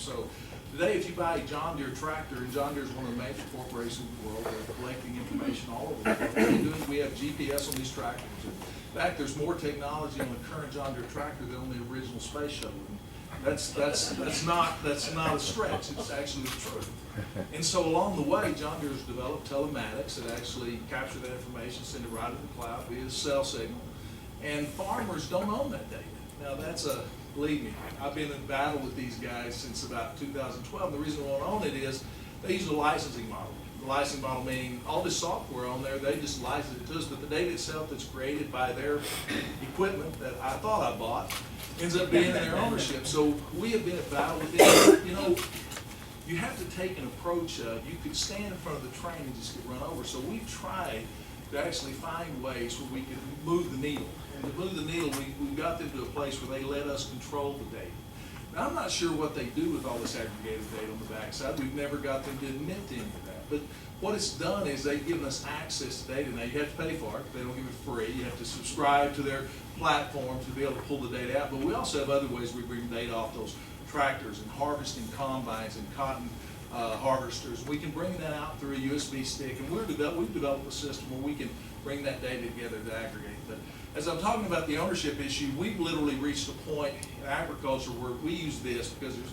So today, if you buy a John Deere tractor, and John Deere is one of the major corporations in the world, they're collecting information all over the world. What we do is we have GPS on these tractors. In fact, there's more technology on the current John Deere tractor than on the original space shuttle. That's not a stretch. It's actually the truth. And so along the way, John Deere's developed telematics that actually capture that information, send it right to the cloud via cell signal. And farmers don't own that data. Now believe me, I've been in battle with these guys since about 2012. The reason they won't own it is they use a licensing model. The licensing model meaning all this software on there, they just license it to us, but the data itself that's created by their equipment that I thought I bought ends up being in their ownership. So we have been at battle with it. You know, you have to take an approach of, you could stand in front of the train and just get run over. So we've tried to actually find ways where we can move the needle. And to move the needle, we got them to a place where they let us control the data. Now, I'm not sure what they do with all this aggregated data on the backside. We've never got them to admit to any of that. But what it's done is they've given us access to data. Now, you have to pay for it. They don't give it free. You have to subscribe to their platform to be able to pull the data out. But we also have other ways we bring data off those tractors and harvesting combines and cotton harvesters. We can bring that out through a USB stick, and we've developed a system where we can bring that data together to aggregate. But as I'm talking about the ownership issue, we've literally reached a point in agriculture where we use this because there's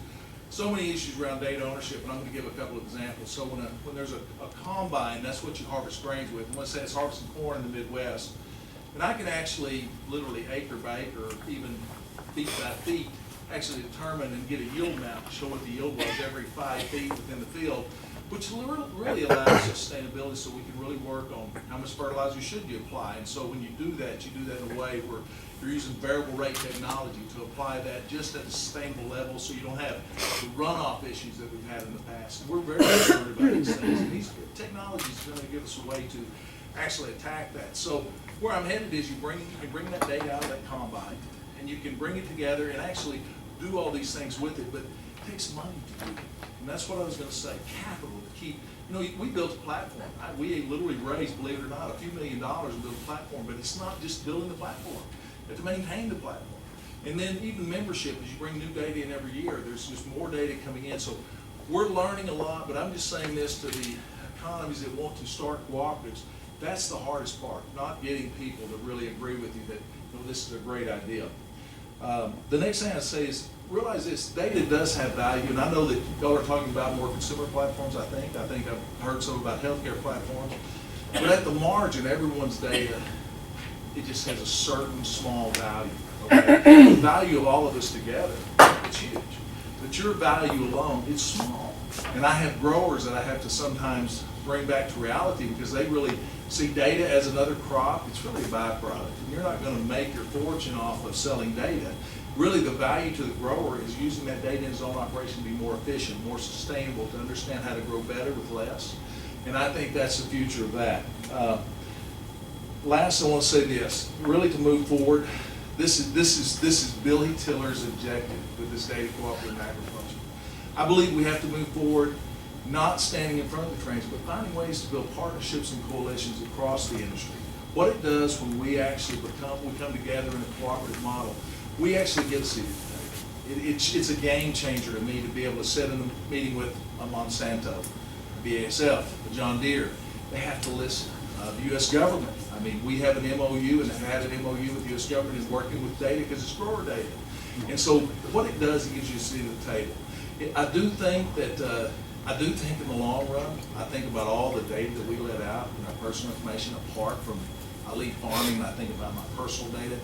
so many issues around data ownership, and I'm going to give a couple of examples. So when there's a combine, that's what you harvest grains with. And let's say it's harvesting corn in the Midwest, and I can actually literally acre by acre, or even feet by feet, actually determine and get a yield map to show what the yield was every 5 feet within the field, which really allows sustainability, so we can really work on how much fertilizer should you apply. And so when you do that in a way where you're using variable rate technology to apply that just at a sustainable level, so you don't have the runoff issues that we've had in the past. We're very concerned about these things, and these technologies are going to give us a way to actually attack that. So where I'm headed is you can bring that data out of that combine, and you can bring it together and actually do all these things with it, but it takes money to do it. And that's what I was going to say, capital to keep. You know, we built a platform. We literally raised, believe it or not, a few $1 million to build a platform, but it's not just building the platform. You have to maintain the platform. And then even membership, as you bring new data in every year, there's just more data coming in. So we're learning a lot, but I'm just saying this to the economies that want to start cooperatives. That's the hardest part, not getting people to really agree with you that, you know, this is a great idea. The next thing I say is realize this, data does have value, and I know that y'all are talking about more consumer platforms, I think I've heard some about healthcare platforms, but at the margin, everyone's data, it just has a certain small value. Okay? The value of all of us together, it's huge, but your value alone, it's small. And I have growers that I have to sometimes bring back to reality because they really see data as another crop. It's really a byproduct. And you're not going to make your fortune off of selling data. Really, the value to the grower is using that data in his own operation to be more efficient, more sustainable, to understand how to grow better with less. And I think that's the future of that. Last, I want to say this: really, to move forward, this is Billy Tiller's objective with this data cooperative in agriculture. I believe we have to move forward, not standing in front of the trains, but finding ways to build partnerships and coalitions across the industry. What it does when we actually come together in a cooperative model, we actually get a seat at the table. It's a game changer to me to be able to sit in a meeting with a Monsanto, a BASF, a John Deere. They have to listen. The U.S. government, I mean, we have an MOU and have had an MOU with the U.S. government in working with data because it's grower data. And so what it does, it gives you a seat at the table. I do think in the long run, I think about all the data that we let out and our personal information apart from, I leave farming and I think about my personal data.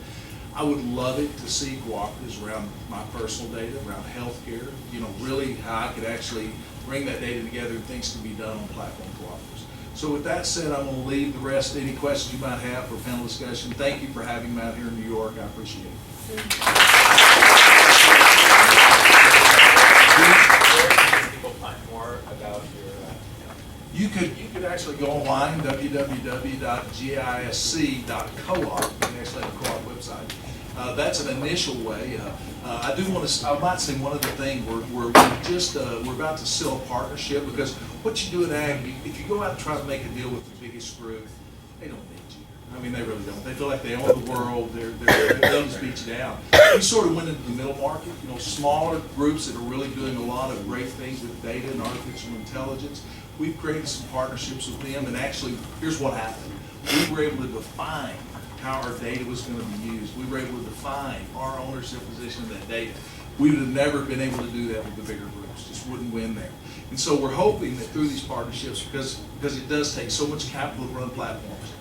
I would love it to see cooperatives around my personal data, around healthcare, you know, really how I could actually bring that data together and things can be done on platform cooperatives. So with that said, I'm going to leave the rest, any questions you might have for panel discussion. Thank you for having me out here in New York. I appreciate it. People find more about your You could actually go online, www.gisc.coop. You actually have a co-op website. That's an initial way. I might say one other thing. We're about to seal a partnership because what you do in ag, if you go out and try to make a deal with the biggest group, they don't need you. I mean, they really don't. They feel like they own the world. They'll just beat you down. We sort of went into the middle market, you know, smaller groups that are really doing a lot of great things with data and artificial intelligence. We've created some partnerships with them, and actually, here's what happened. We were able to define how our data was going to be used. We were able to define our ownership position of that data. We would have never been able to do that with the bigger groups. Just wouldn't win there. And so we're hoping that through these partnerships, because it does take so much capital to run platforms,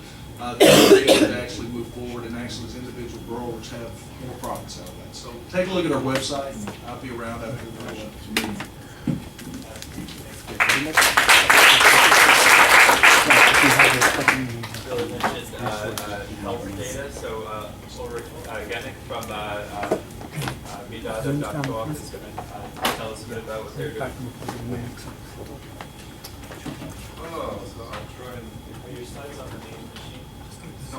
they're able to actually move forward and actually as individual growers have more profits out of that. So take a look at our website, and I'll be around after the meeting. Billy mentioned health data, so Ulrich Genick from Midada.talk is going to tell us a bit about what they're doing. Oh, so I'm trying. Are your slides on the main machine? No.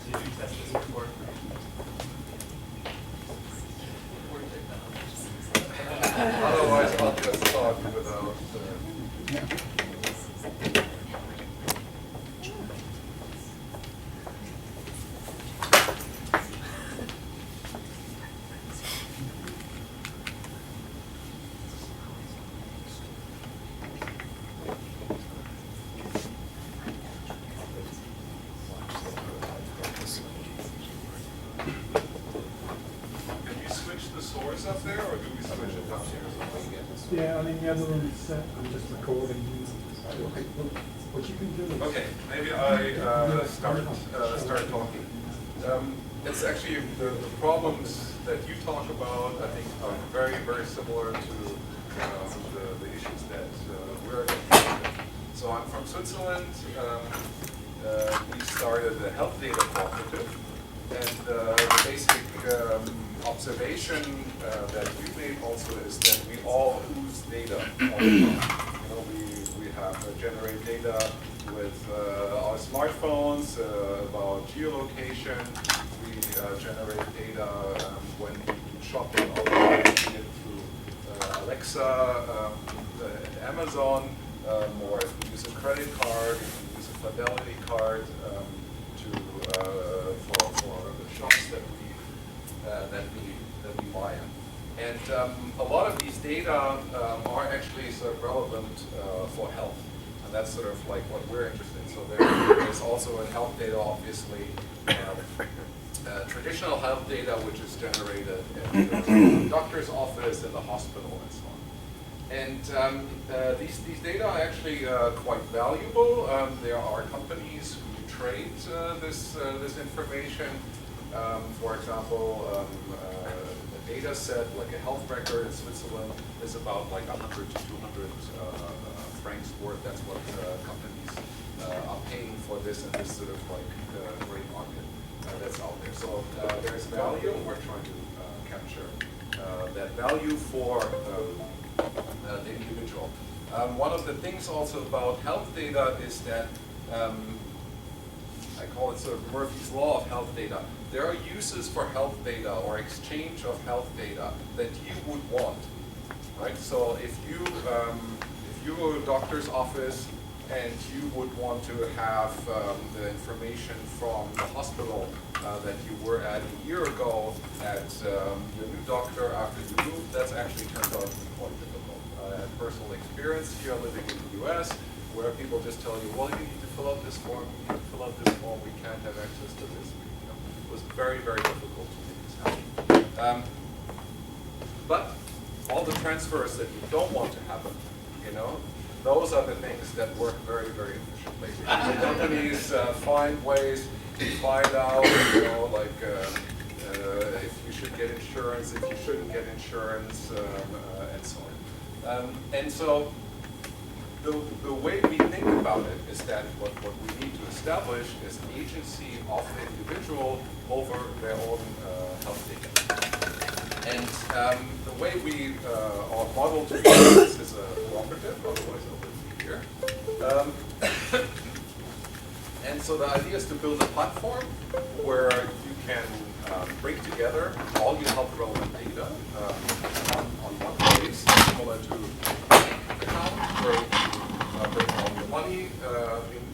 Did you test this before? Otherwise, I'll just talk without. Can you switch the source up there, or do we switch it down here? Yeah, I mean, the other one is set. I'm just recording. Okay, well, what you can do is... Okay, maybe I start talking. It's actually the problems that you talk about, I think, are very, very similar to the issues that we're dealing with. So I'm from Switzerland. We started the Health Data Cooperative, and the basic observation that we made also is that we all lose data all the time. You know, we have generate data with our smartphones about geolocation. We generate data when we do shopping online, we get through Alexa and Amazon, or if we use a credit card, if we use a Fidelity card for the shops that we buy in. And a lot of these data are actually sort of relevant for health. And that's sort of like what we're interested in. So there's also in health data, obviously, traditional health data, which is generated in the doctor's office, in the hospital, and so on. And these data are actually quite valuable. There are companies who trade this information. For example, a data set, like a health record in Switzerland, is about like 100 to 200 francs worth. That's what companies are paying for this in this sort of like great market that's out there. So there's value, and we're trying to capture that value for the individual. One of the things also about health data is that I call it sort of Murphy's Law of health data. There are uses for health data or exchange of health data that you would want, right? So if you were a doctor's office and you would want to have the information from the hospital that you were at a year ago at your new doctor after you moved, that's actually turns out to be quite difficult. I had personal experience here living in the US where people just tell you, well, you need to fill out this form, you need to fill out this form, we can't have access to this. It was very, very difficult to make this happen. But all the transfers that you don't want to happen, you know, those are the things that work very, very efficiently. So companies find ways to find out, you know, like if you should get insurance, if you shouldn't get insurance, and so on. And so the way we think about it is that what we need to establish is agency of the individual over their own health data. And the way we are modeled to do this is a cooperative, otherwise I wouldn't be here. And so the idea is to build a platform where you can bring together all your health relevant data on one place, similar to account where you bring all your money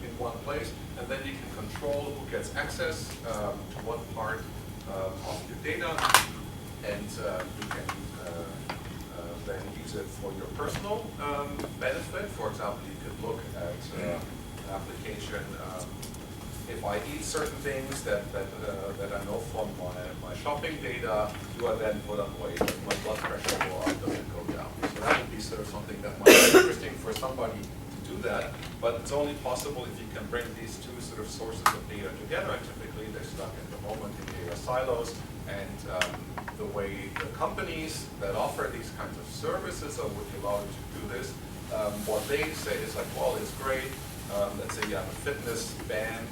in one place, and then you can control who gets access to what part of your data, and you can then use it for your personal benefit. For example, you could look at an application. If I eat certain things that I know from my shopping data, do I then put on weight? Does my blood pressure go up? Does it go down? So that would be sort of something that might be interesting for somebody to do that, but it's only possible if you can bring these two sort of sources of data together, and typically they're stuck at the moment in data silos, and the way the companies that offer these kinds of services or would allow you to do this, what they say is like, well, it's great. Let's say you have a fitness band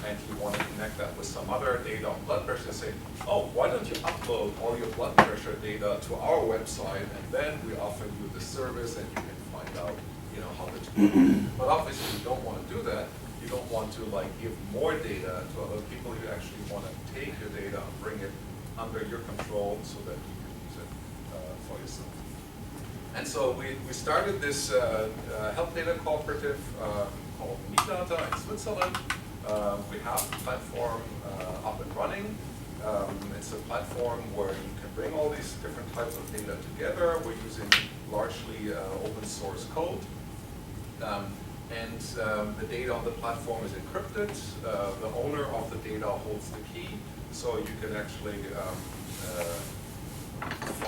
and you want to connect that with some other data on blood pressure, say, oh, why don't you upload all your blood pressure data to our website, and then we offer you the service and you can find out, how to do it. But obviously you don't want to do that. You don't want to give more data to other people. You actually want to take your data and bring it under your control so that you can use it for yourself. And so we started this health data cooperative called MeData in Switzerland. We have the platform up and running. It's a platform where you can bring all these different types of data together. We're using largely open source code. And the data on the platform is encrypted. The owner of the data holds the key, so you can actually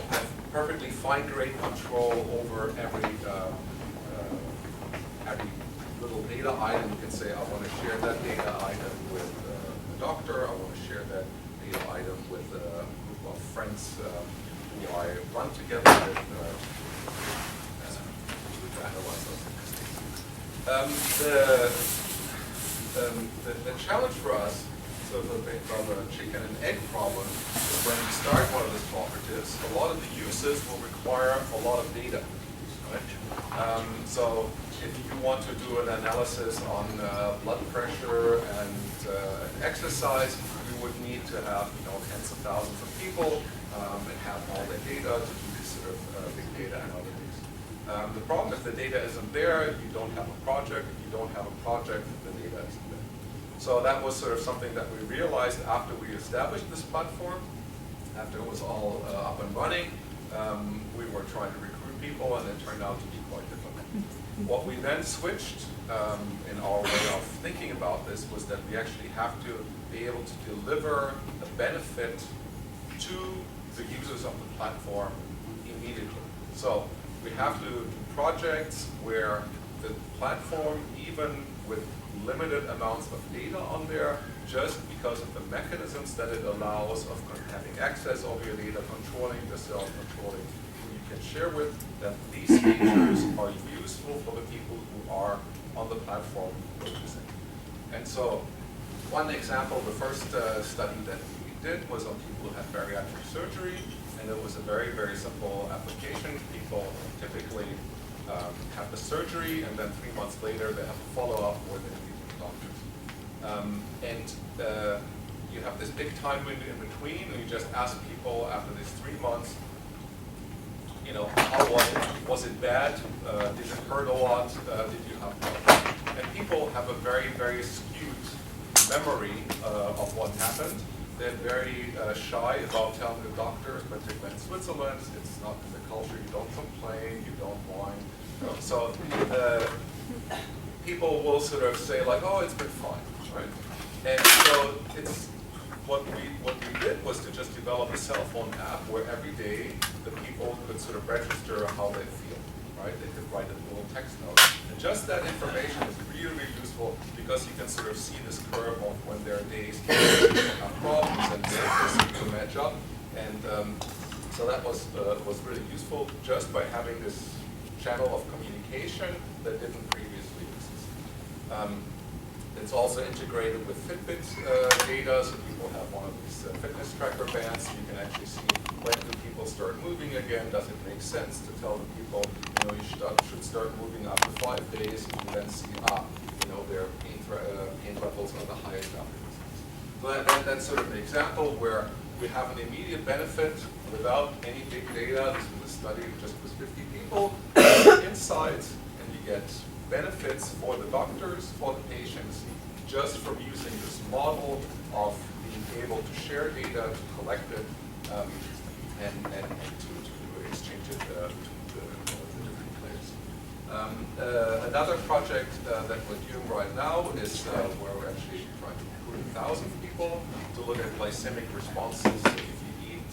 have perfectly fine-grained control over every little data item. You can say, I want to share that data item with a doctor. I want to share that data item with a group of friends who I run together with to analyze those statistics. The challenge for us, so the chicken and egg problem, is when we start one of these cooperatives, a lot of the uses will require a lot of data. Right? So if you want to do an analysis on blood pressure and exercise, you would need to have tens of thousands of people and have all the data to do this sort of big data analytics. The problem if the data isn't there, you don't have a project. If you don't have a project, the data isn't there. So that was sort of something that we realized after we established this platform, after it was all up and running. We were trying to recruit people, and it turned out to be quite difficult. What we then switched in our way of thinking about this was that we actually have to be able to deliver a benefit to the users of the platform immediately. So we have to do projects where the platform, even with limited amounts of data on there, just because of the mechanisms that it allows of having access over your data, controlling the self, controlling who you can share with, that these features are useful for the people who are on the platform purchasing. And so one example, the first study that we did was on people who had bariatric surgery, and it was a very, very simple application. People typically have the surgery, and then 3 months later they have a follow-up where they meet with doctors. You have this big time window in between, and you just ask people after these 3 months, how was it? Was it bad? Did it hurt a lot? Did you have problems? And people have a very, very skewed memory of what happened. They're very shy about telling the doctors, particularly in Switzerland. It's not in the culture. You don't complain, you don't whine. So people will sort of say like, oh, it's been fine, right? And so it's what we did was to just develop a cell phone app where every day the people could sort of register how they feel, right? They could write a little text note. And just that information is really, really useful because you can sort of see this curve of when there are days when people have problems and they seem to match up. And so that was really useful just by having this channel of communication that didn't previously exist. It's also integrated with Fitbit data, so people have one of these fitness tracker bands. You can actually see when do people start moving again. Does it make sense to tell the people, you should start moving after 5 days, and you then see, their pain levels are the highest after this. So that's sort of an example where we have an immediate benefit without any big data. This is a study just with 50 people, insights, and you get benefits for the doctors, for the patients, just from using this model of being able to share data, to collect it, and to exchange it between the different players. Another project that we're doing right now is where we're actually trying to recruit 1,000 people to look at glycemic responses. So if you eat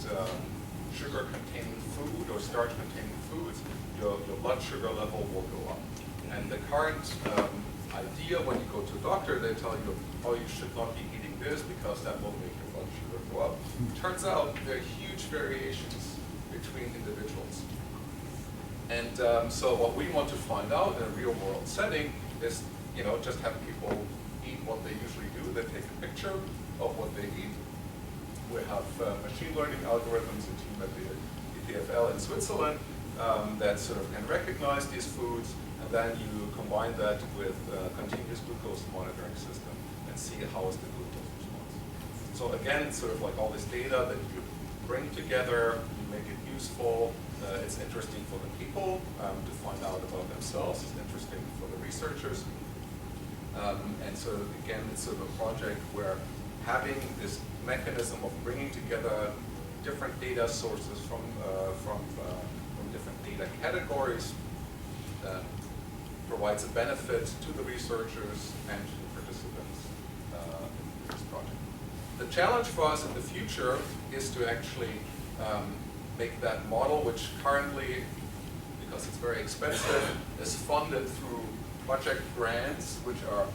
sugar-containing food or starch-containing foods, your blood sugar level will go up. And the current idea when you go to a doctor, they tell you, oh, you should not be eating this because that will make your blood sugar go up. Turns out there are huge variations between individuals. And so what we want to find out in a real world setting is, just have people eat what they usually do. They take a picture of what they eat. We have machine learning algorithms, a team at the EPFL in Switzerland that sort of can recognize these foods, and then you combine that with a continuous glucose monitoring system and see how is the glucose response. So again, sort of like all this data that you bring together, you make it useful. It's interesting for the people to find out about themselves. It's interesting for the researchers. And so again, it's sort of a project where having this mechanism of bringing together different data sources from different data categories provides a benefit to the researchers and to the participants in this project. The challenge for us in the future is to actually make that model, which currently, because it's very expensive, is funded through project grants, which are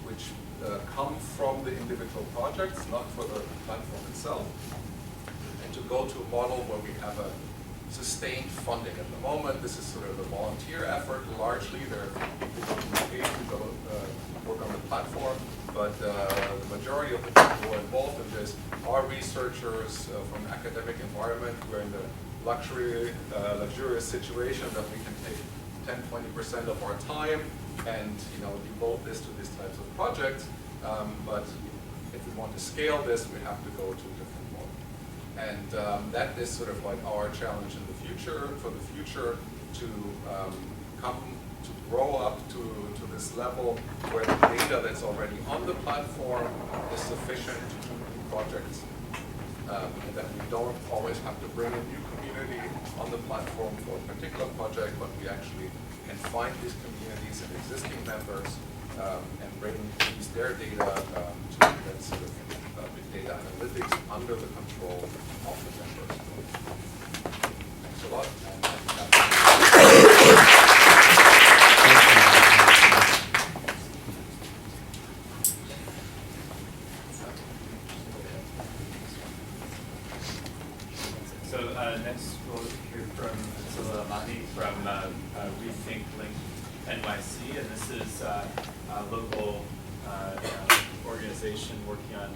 which come from the individual projects, not for the platform itself. And to go to a model where we have a sustained funding. At the moment, this is sort of a volunteer effort, largely. There are people who are paid to go work on the platform, but the majority of the people who are involved in this are researchers from the academic environment who are in the luxurious situation that we can take 10–20% of our time and devote this to these types of projects. But if we want to scale this, we have to go to a different model. And that is sort of like our challenge in the future, for the future, to grow up to this level where the data that's already on the platform is sufficient to do new projects. And that we don't always have to bring a new community on the platform for a particular project, but we actually can find these communities and existing members and use their data to get sort of big data analytics under the control of the members. Thanks a lot. Next we'll hear from Adsila Amani from Rethink Link NYC, and this is a local organization working on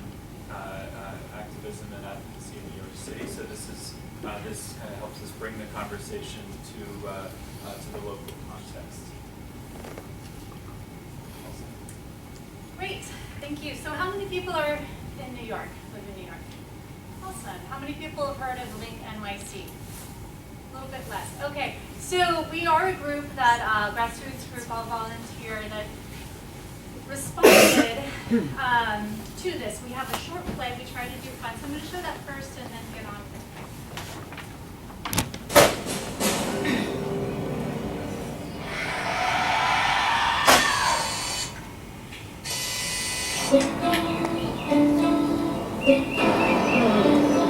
activism and advocacy in New York City. So this kind of helps us bring the conversation to the local context. Great, thank you. So how many people are in New York, live in New York? Awesome. How many people have heard of Link NYC? A little bit less. Okay, so we are a group that, grassroots group, all volunteer, that responded to this. We have a short play we try to do fun. So I'm going to show that first and then get on with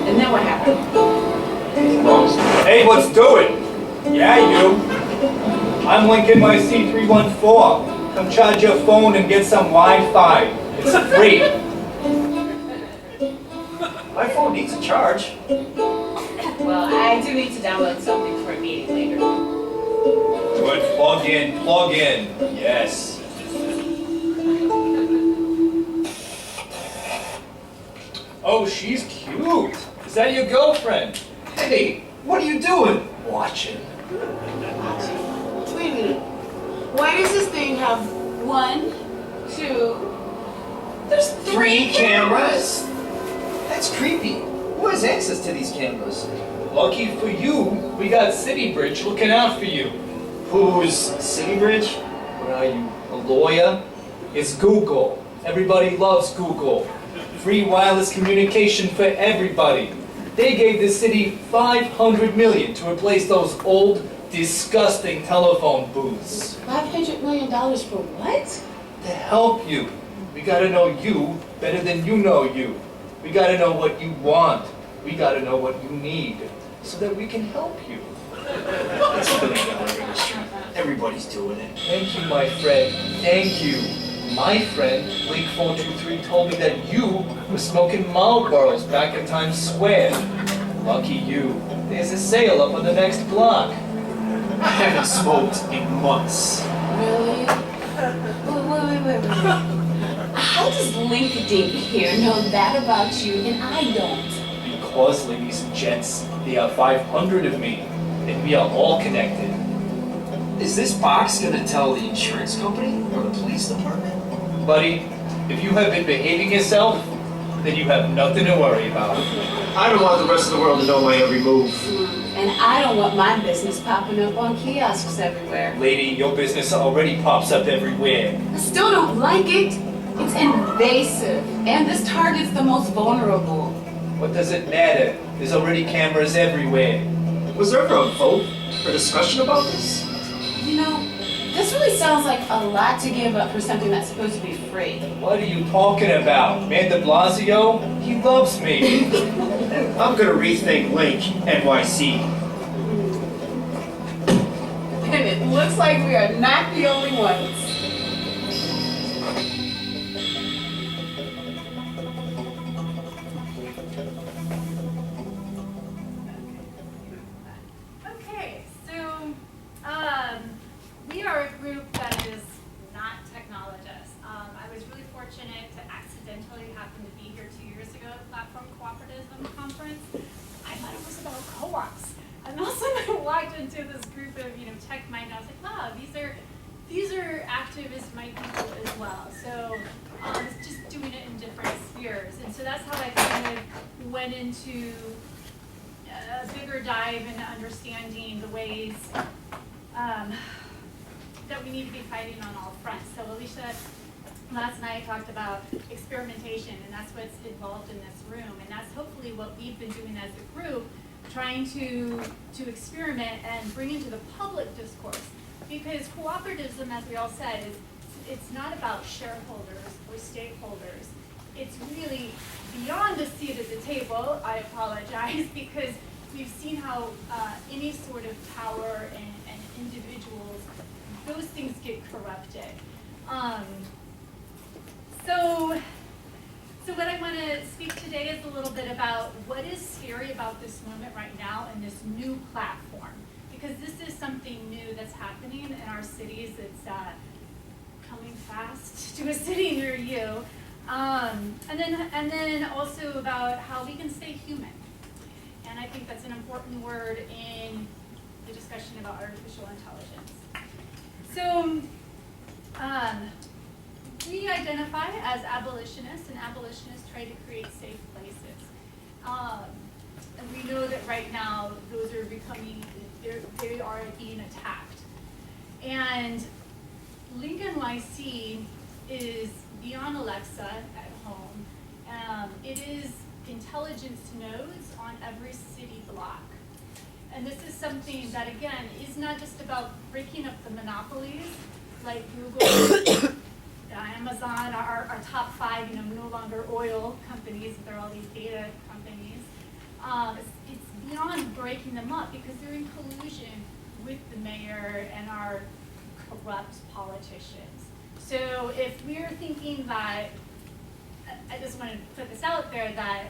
And then what happened? Hey, let's do it! Yeah, you. I'm Link NYC 314. Come charge your phone and get some Wi-Fi. It's free. My phone needs a charge. Well, I do need to download something for a meeting later. Good, plug in. Yes. Oh, she's cute. Is that your girlfriend? Hey, what are you doing? Watching. Wait a minute. Why does this thing have 1, 2? There's 3 cameras? That's creepy. Who has access to these cameras? Lucky for you, we got City Bridge looking out for you. Who's City Bridge? What are you, a lawyer? It's Google. Everybody loves Google. Free wireless communication for everybody. They gave the city $500 million to replace those old, disgusting telephone booths. $500 million for what? To help you. We gotta know you better than you know you. We gotta know what you want. We gotta know what you need so that we can help you. It's a billion-dollar industry. Everybody's doing it. Thank you, my friend. Thank you. My friend, Link 423, told me that you were smoking Marlboros back in Times Square. Lucky you. There's a sale up on the next block. I haven't smoked in months. Really? Wait. How does LinkedIn here know that about you and I don't? Because, ladies and gents, there are 500 of me, and we are all connected. Is this box gonna tell the insurance company or the police department? Buddy, if you have been behaving yourself, then you have nothing to worry about. I don't want the rest of the world to know my every move. And I don't want my business popping up on kiosks everywhere. Lady, your business already pops up everywhere. I still don't like it. It's invasive. And this targets the most vulnerable. What does it matter? There's already cameras everywhere. Was there ever a vote or discussion about this? You know, this really sounds like a lot to give up for something that's supposed to be free. What are you talking about? Man de Blasio? He loves me. I'm gonna rethink Link NYC. And it looks like we are not the only ones. Okay, so we are a group that is not technologists. I was really fortunate to accidentally happen to be here 2 years ago at Platform Cooperativism Conference. I thought it was about co-ops. And also I walked into this group of, tech mind, and I was like, wow, these are activist mind people as well. So it's just doing it in different spheres. And so that's how I kind of went into a bigger dive into understanding the ways that we need to be fighting on all fronts. So Alicia last night talked about experimentation, and that's what's involved in this room. And that's hopefully what we've been doing as a group, trying to experiment and bring into the public discourse. Because cooperativism, as we all said, it's not about shareholders or stakeholders. It's really beyond the seat at the table. I apologize, because we've seen how any sort of power and individuals, those things get corrupted. So what I want to speak today is a little bit about what is scary about this moment right now and this new platform. Because this is something new that's happening in our cities. It's coming fast to a city near you. And then also about how we can stay human. And I think that's an important word in the discussion about artificial intelligence. So we identify as abolitionists, and abolitionists try to create safe places. And we know that right now those are they are being attacked. And Link NYC is beyond Alexa at home. It is intelligence nodes on every city block. And this is something that, again, is not just about breaking up the monopolies like Google, Amazon, our top five, no longer oil companies, they're all these data companies. It's beyond breaking them up, because they're in collusion with the mayor and our corrupt politicians. So if we're thinking that, I just want to put this out there, that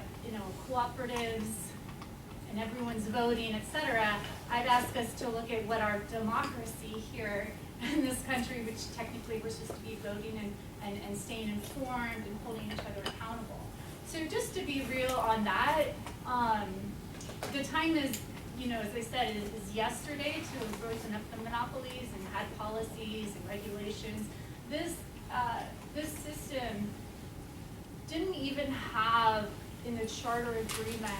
cooperatives and everyone's voting, etc., I'd ask us to look at what our democracy here in this country, which technically we're supposed to be voting and staying informed and holding each other accountable. So just to be real on that, the time is, as I said, is yesterday to have broken up the monopolies and had policies and regulations. This system didn't even have in the charter agreement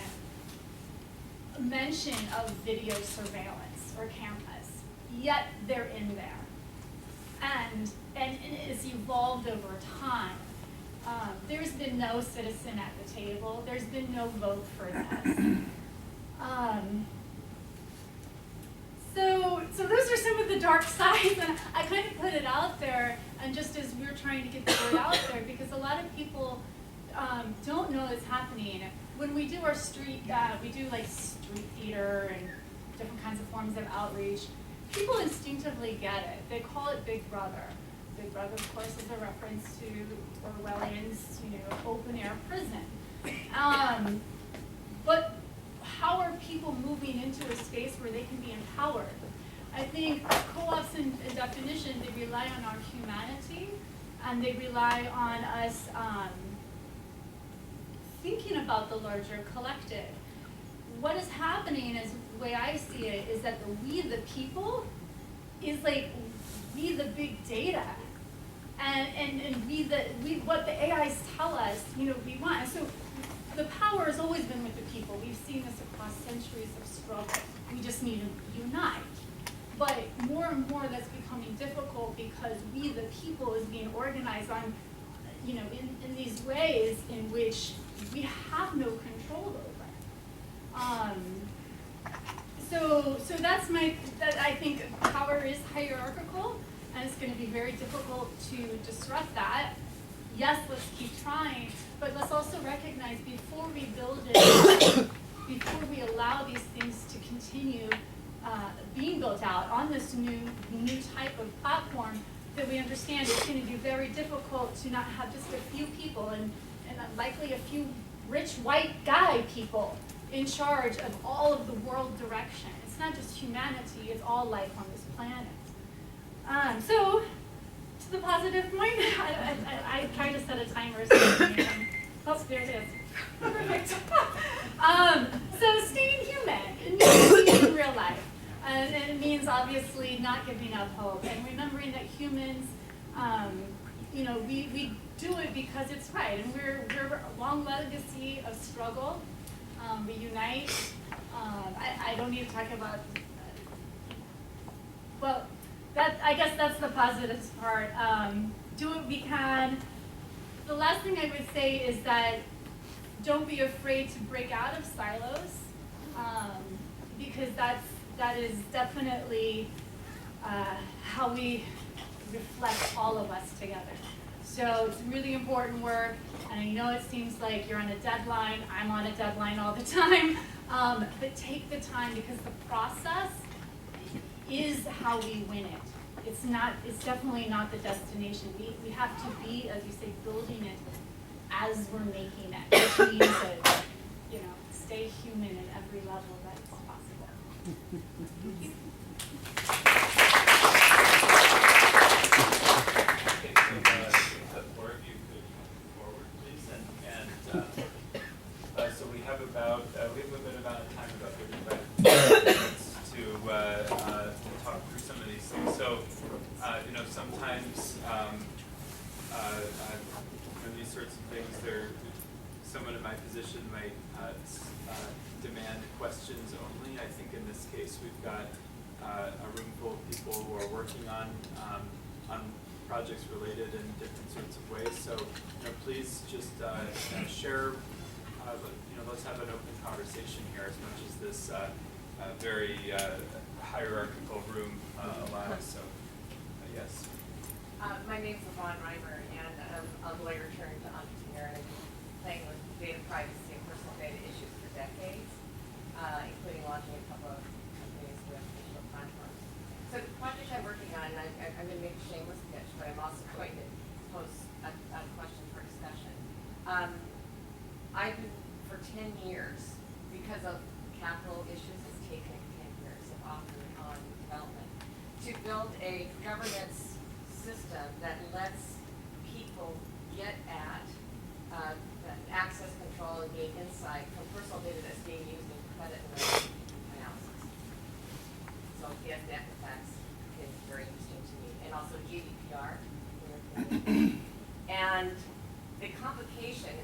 mention of video surveillance or cameras, yet they're in there. And it's evolved over time. There's been no citizen at the table. There's been no vote for this. So those are some of the dark sides, and I kind of put it out there, and just as we're trying to get the word out there, because a lot of people don't know it's happening. When we do our street, we do like street theater and different kinds of forms of outreach, people instinctively get it. They call it Big Brother. Big Brother, of course, is a reference to Orwellian's, open air prison. But how are people moving into a space where they can be empowered? I think co-ops in definition, they rely on our humanity, and they rely on us thinking about the larger collective. What is happening, is the way I see it, is that the we the people is like we the big data. And we what the AIs tell us, we want. And so the power has always been with the people. We've seen this across centuries of struggle. We just need to unite. But more and more that's becoming difficult because we the people is being organized on, in these ways in which we have no control over. So that's that I think power is hierarchical, and it's going to be very difficult to disrupt that. Yes, let's keep trying, but let's also recognize before we build it, before we allow these things to continue being built out on this new type of platform, that we understand it's going to be very difficult to not have just a few people and likely a few rich white guy people in charge of all of the world direction. It's not just humanity, it's all life on this planet. So, to the positive point, I tried to set a timer. Oh, there it is. Perfect. So staying human, it means being in real life. And it means obviously not giving up hope and remembering that humans, we do it because it's right. And we're a long legacy of struggle. We unite. I don't need to talk about, well, I guess that's the positive part. Do what we can. The last thing I would say is that don't be afraid to break out of silos, because that is definitely how we reflect all of us together. So it's really important work, and I know it seems like you're on a deadline. I'm on a deadline all the time, but take the time, because the process is how we win it. It's definitely not the destination. We have to be, as you say, building it as we're making it, which means that, stay human at every level that's possible. Thank you. Okay, so the four of you could come forward, please, and so we have about a bit about a time, about 35 minutes to talk through some of these things. So sometimes for these sorts of things, someone in my position might demand questions only. I think in this case we've got a room full of people who are working on projects related in different sorts of ways. So please just share. Let's have an open conversation here as much as this very hierarchical room allows. So yes. My name's Yvonne Reimer, and I'm a lawyer turned entrepreneur, and I've been playing with data privacy and personal data issues for decades, including launching a couple of companies with digital platforms. So the project I'm working on, and I'm going to make a shameless pitch, but I'm also going to pose a question for discussion. I've been, for 10 years, because of capital issues, it's taken 10 years of off and on development, to build a governance system that lets people get at access control and gain insight from personal data that's being used in credit and risk analysis. So yes, the Equifax is very interesting to me, and also GDPR. And the complication,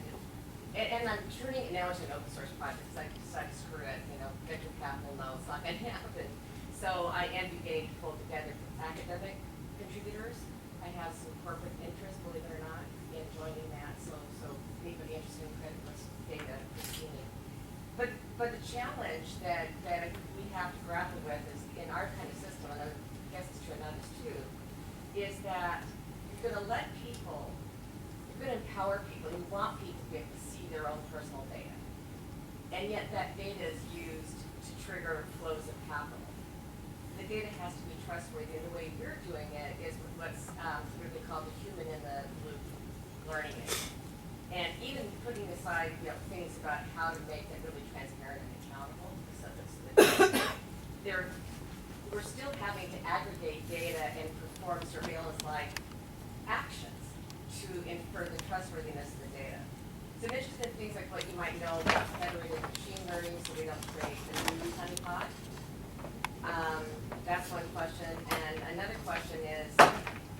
and I'm turning it now into an open source project, because I decided to screw it, you know, venture capital, no, it's not gonna happen. So I am beginning to pull together academic contributors. I have some corporate interest, believe it or not, in joining that, so anybody interested in creditless data is seen. But the challenge that I think we have to grapple with is in our kind of system, and I guess it's true in others too, is that you're gonna let people, you're gonna empower people, you want people to be able to see their own personal data. And yet that data is used to trigger flows of capital. The data has to be trustworthy, and the way we're doing it is with what's really called the human in the loop learning it. And even putting aside, you know, things about how to make it really transparent and accountable, so we're still having to aggregate data and perform surveillance-like actions to infer the trustworthiness of the data. So I'm interested in things like what you might know about federated machine learning, so we don't create a new honeypot. That's one question, and another question is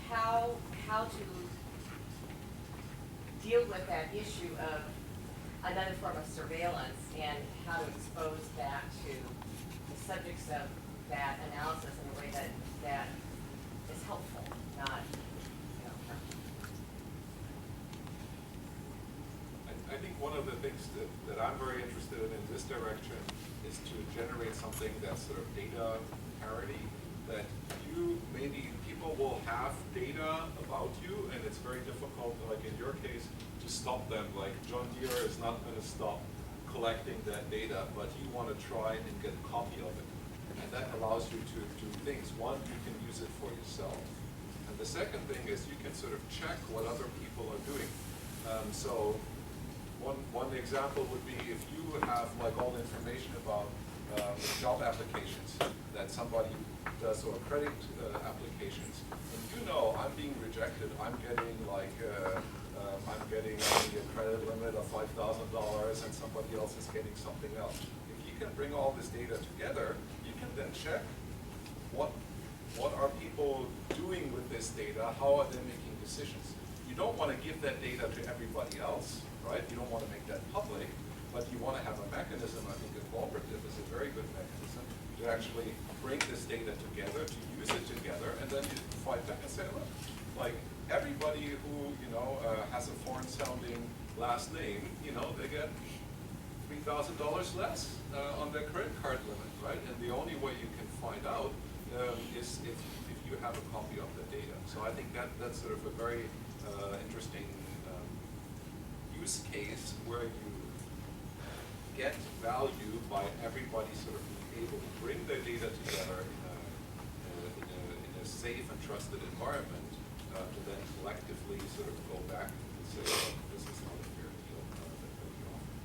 how to deal with that issue of another form of surveillance and how to expose that to the subjects of that analysis in a way that is helpful, not, you know, harmful. I think one of the things that I'm very interested in this direction is to generate something that's sort of data parity, that people will have data about you, and it's very difficult, like in your case, to stop them. Like John Deere is not going to stop collecting that data, but you want to try and get a copy of it. And that allows you to do things. One, you can use it for yourself. And the second thing is you can sort of check what other people are doing. So one example would be if you have like all the information about job applications that somebody does, or credit applications, and you know I'm being rejected, I'm getting like I'm getting only a credit limit of $5,000 and somebody else is getting something else. If you can bring all this data together, you can then check what are people doing with this data, how are they making decisions. You don't want to give that data to everybody else, right? You don't want to make that public, but you want to have a mechanism. I think a cooperative is a very good mechanism to actually bring this data together, to use it together, and then you fight back and say, look, like everybody who, you know, has a foreign sounding last name, you know, they get $3,000 less on their credit card limit, right? And the only way you can find out is if you have a copy of the data. So I think that's sort of a very interesting use case where you get value by everybody sort of being able to bring their data together in a safe and trusted environment to then collectively sort of go back and say, oh, this is not a fair deal that we offer.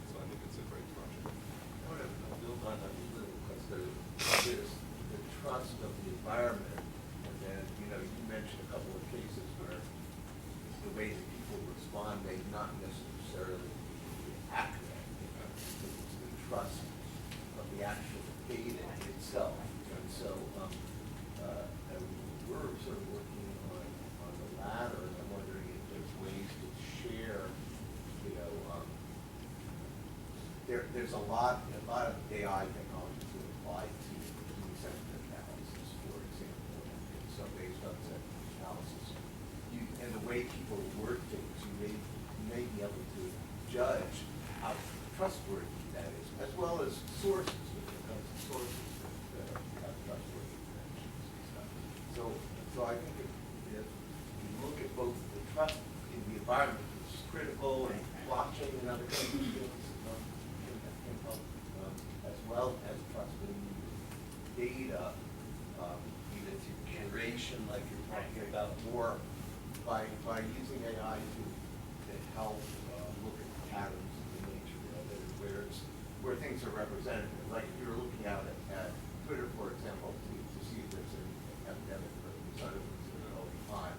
So I think it's a great project. I want to build on that a little, because there's the trust of the environment, and then, you know, you mentioned a couple of cases where the way that people respond may not necessarily be accurate, you know, because it's the trust of the actual data itself. And so and we're sort of working on the latter, and I'm wondering if there's ways to share, you know, there's a lot of AI technologies that apply to sentiment analysis, for example, and so based on sentiment analysis, and the way people word things, you may be able to judge how trustworthy that is, as well as sources, when it comes to sources that have trustworthy connections and stuff. So I think if you look at both the trust in the environment, which is critical, and blockchain and other kinds of things can help, as well as trust in data, either through curation, like you're talking about, or by using AI to help look at patterns in the nature of it, where things are representative. Like if you're looking out at Twitter, for example, to see if there's an epidemic or these other things that are going on,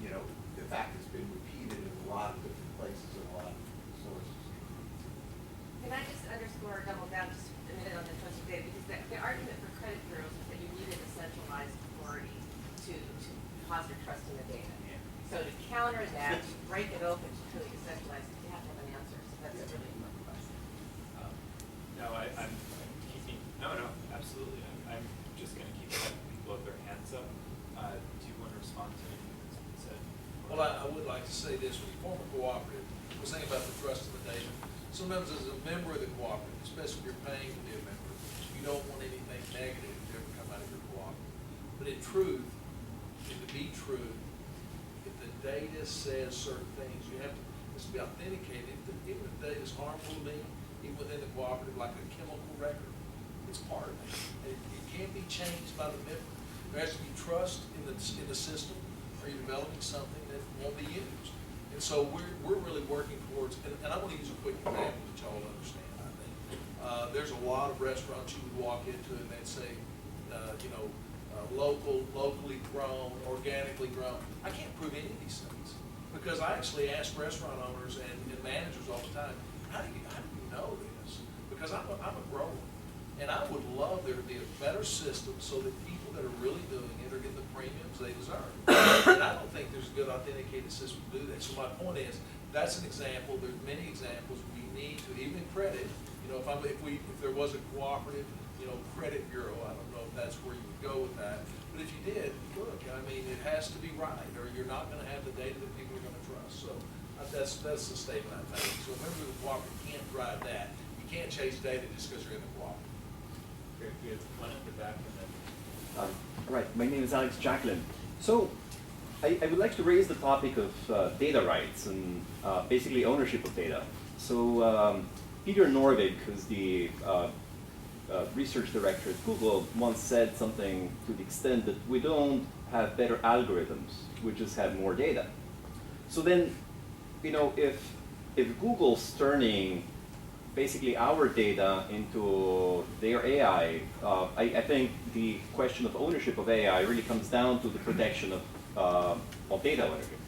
you know, the fact it's been repeated in a lot of different places and a lot of different sources. Can I just underscore or double down just a minute on the trust of data? Because the argument for credit bureaus is that you needed a centralized authority to foster trust in the data. So to counter that, to break it open, to truly decentralize it, you have to have an answer. So That's really my question. No, I'm keeping, no, absolutely. I'm just gonna keep letting people have their hands up. Do you want to respond to anything that's been said? Well, I would like to say this, when you form a cooperative, we're saying about the trust of the data. Sometimes as a member of the cooperative, especially if you're paying to be a member, you don't want anything negative to ever come out of your cooperative. But in truth, and to be true, if the data says certain things, you have to, this to be authenticated. Even if the data is harmful to me, even within the cooperative, like a chemical record, it's part of me. It can't be changed by the member. There has to be trust in the system, or you're developing something that won't be used. And so we're really working towards, and I want to use a quick example that y'all understand, I think. There's a lot of restaurants you would walk into and they'd say, locally grown, organically grown. I can't prove any of these things because I actually ask restaurant owners and managers all the time, how do you know this? Because I'm a grower. And I would love there to be a better system so that people that are really doing it are getting the premiums they deserve. And I don't think there's a good authenticated system to do that. So my point is, that's an example. There's many examples we need to even credit. If there was a cooperative, credit bureau, I don't know if that's where you would go with that. But if you did, look, it has to be right, or you're not going to have the data that people are going to trust. So that's the statement I'm making. So a member of the cooperative can't drive that. You can't chase data just because you're in the cooperative. Great, we have one at the back and then. All right, my name is Alex Jacqueline. So I would like to raise the topic of data rights and basically ownership of data. So Peter Norvig, who's the research director at Google, once said something to the extent that we don't have better algorithms, we just have more data. So then, if Google's turning basically our data into their AI, I think the question of ownership of AI really comes down to the protection of data ownership.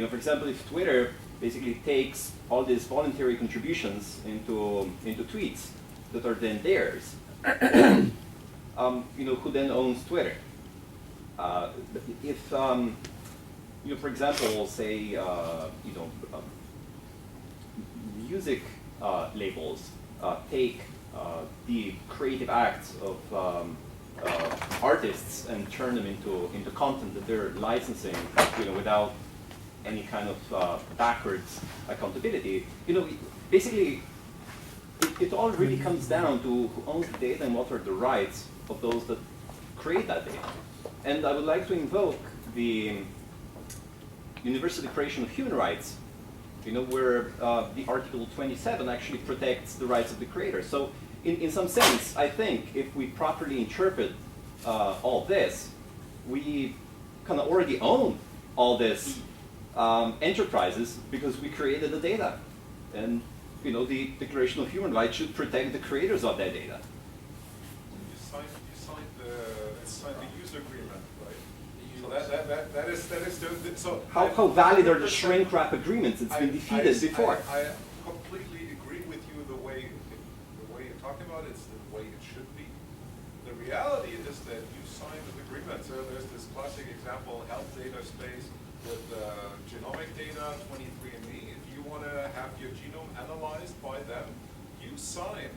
For example, if Twitter basically takes all these voluntary contributions into tweets that are then theirs, who then owns Twitter? If for example, say music labels take the creative acts of artists and turn them into content that they're licensing, without any kind of backwards accountability. Basically, it all really comes down to who owns the data and what are the rights of those that create that data. And I would like to invoke the Universal Declaration of Human Rights, where the Article 27 actually protects the rights of the creator. So in some sense, I think if we properly interpret all this, we kind of already own all this enterprises because we created the data. And the Declaration of Human Rights should protect the creators of that data. You signed the user agreement, right? So that is so. How valid are the shrink wrap agreements? It's been defeated before. I completely agree with you. The way you're talking about it's the way it should be. The reality is that you signed an agreement. So there's this classic example, health data space with genomic data, 23andMe. If you want to have your genome analyzed by them, you sign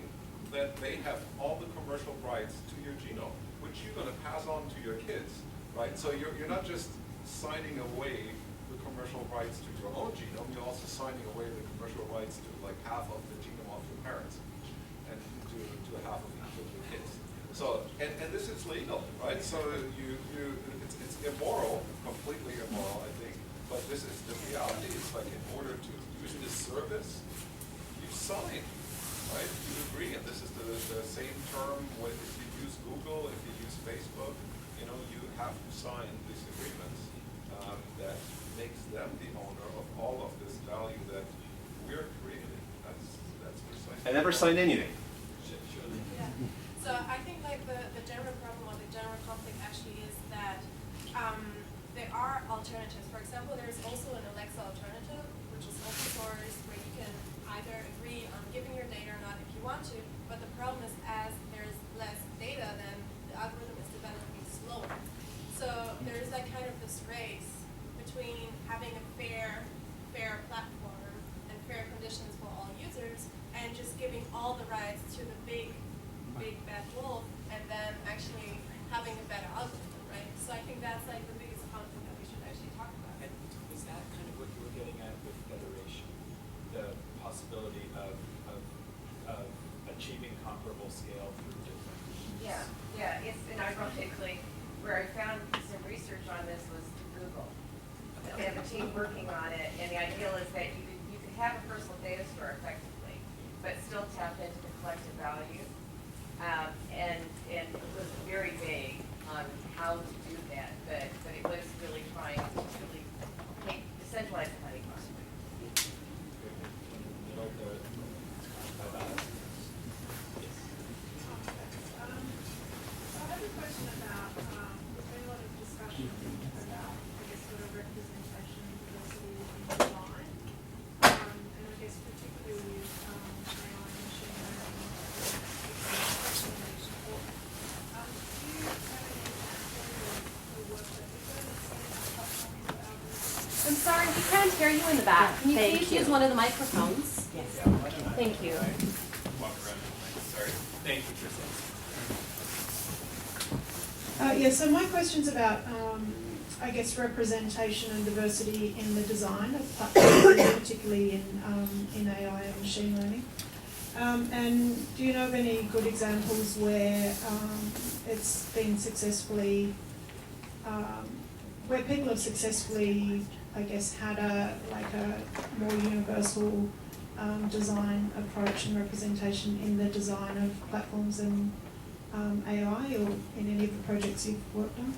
that they have all the commercial rights to your genome, which you're going to pass on to your kids, right? So you're not just signing away the commercial rights to your own genome, you're also signing away the commercial rights to like half of the genome of your parents and to half of each of your kids. So, and this is legal, right? So it's immoral, completely immoral, I think, but this is the reality. It's like in order to use this service, you sign, right? You agree, and this is the same term when if you use Google, if you use Facebook, you have to sign these agreements that makes them the owner of all of this value that we're creating. That's precisely. I never signed anything. Yeah. So I think like the general problem or the general conflict actually is that there are alternatives. For example, there's also an Alexa alternative, which is open source, where you can either agree on giving your data or not if you want to, but the problem is as there's less data, then the algorithm is developing slower. So there's like kind of this race between having a fair platform and fair conditions for all sides to the big bad wolf, and then actually having a better algorithm, right? So I think that's like the biggest conflict that we should actually talk about. And is that kind of what you were getting at with federation? The possibility of achieving comparable scale through different means? Yeah, it's, and ironically, where I found some research on this was Google. They have a team working on it, and the ideal is that you could have a personal data store effectively, but still tap into the collective value. And it was very vague on how to do that, but it was really trying to really decentralize the honeypot. I have a question about, there's been a lot of discussion about, I guess, sort of representation and diversity in design. And I guess particularly with AI and machine learning, especially in each report. Do you have any examples of the work that you've done that's been platforms or algorithms? I'm sorry, we can't hear you in the back. Can you Thank please you. use one of the microphones? Yes. Thank you. Walk around the mic. Sorry. Thank you, Kristen. Yeah, so my question's about, I guess, representation and diversity in the design of platforms, particularly in AI and machine learning. And do you know of any good examples where it's been successfully, where people have successfully, I guess, had a more universal design approach and representation in the design of platforms and AI, or in any of the projects you've worked on?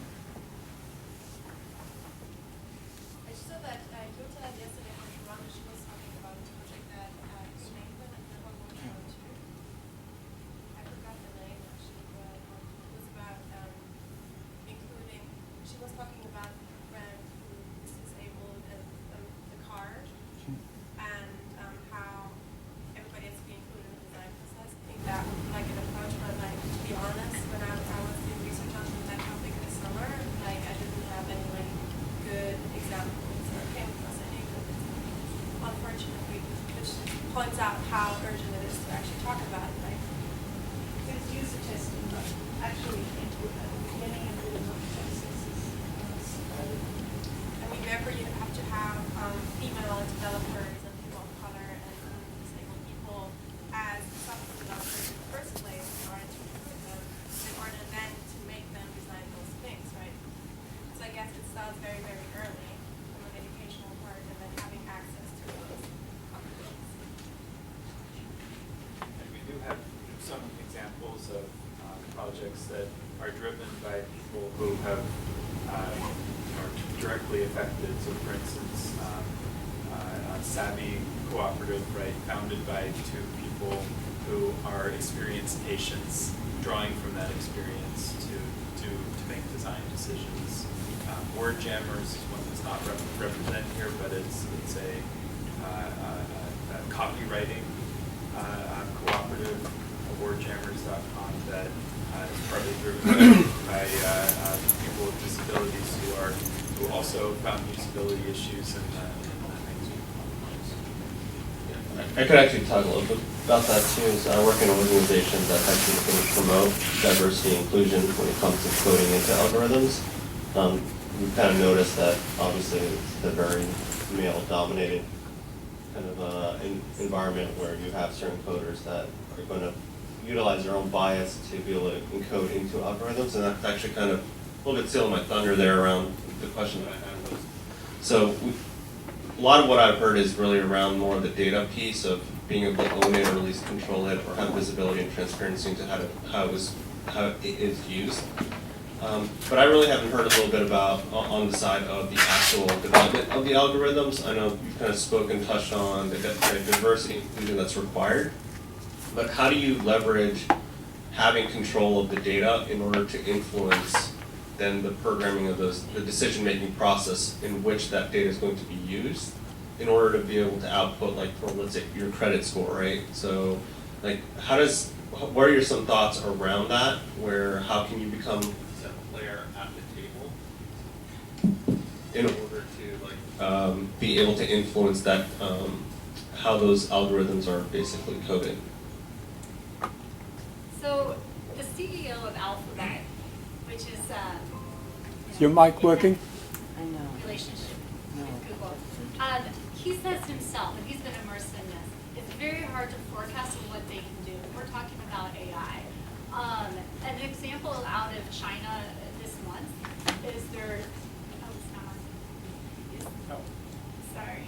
I just saw that I looked at yesterday when Rhonda, she was talking about a project that Nathan and Pepper worked on too. I forgot the name actually, but it was about including, she was talking about a friend who is disabled and the card, and how everybody has to be included in the design process. I think that would be like an approach, but like, to be honest, when I was doing research on that topic this summer, like I didn't have any like good examples or came across any good examples, unfortunately, which points out how urgent it is to actually talk about it, like It's user testing, but actually input at the beginning and the design process is I mean, therefore you have to have female developers and people of color and disabled people as software developers in the first place in order to recruit them, in order then to make them design those things, right? So I guess it starts very, very early from an educational part and then having access to those opportunities. And we do have some examples of projects that are driven by people who have are directly affected. So, for instance, Savvy Cooperative, right, founded by two people who are experienced patients, drawing from that experience to make design decisions. Word Jammers is one that's not represented here, but it's a copywriting cooperative, wordjammers.com, that is partly driven by people with disabilities who also found usability issues in the things we I could actually talk a little bit about that too. So I work in an organization that's actually going to promote diversity and inclusion when it comes to coding into algorithms. We've kind of noticed that obviously it's a very male-dominated kind of environment where you have certain coders that are going to utilize their own bias to be able to encode into algorithms, and that's actually kind of a little bit stealing my thunder there around the question that I had was. So a lot of what I've heard is really around more of the data piece of being able to own it or at least control it or have visibility and transparency into how it is used. But I really haven't heard a little bit about on the side of the actual development of the algorithms. I know you've kind of spoken, touched on the diversity and inclusion that's required, but how do you leverage having control of the data in order to influence then the programming of the decision-making process in which that data is going to be used in order to be able to output, like, for, let's say, your credit score, right? So, like, what are some thoughts around that, how can you become a player at the table in order to, be able to influence that, how those algorithms are basically coded? CEO of Alphabet, which is Is your mic working? relationship with Google. He says himself, and he's been immersed in this, it's very hard to forecast what they can do. We're talking about AI. An example out of China this month is their, oh, it's not on. Sorry.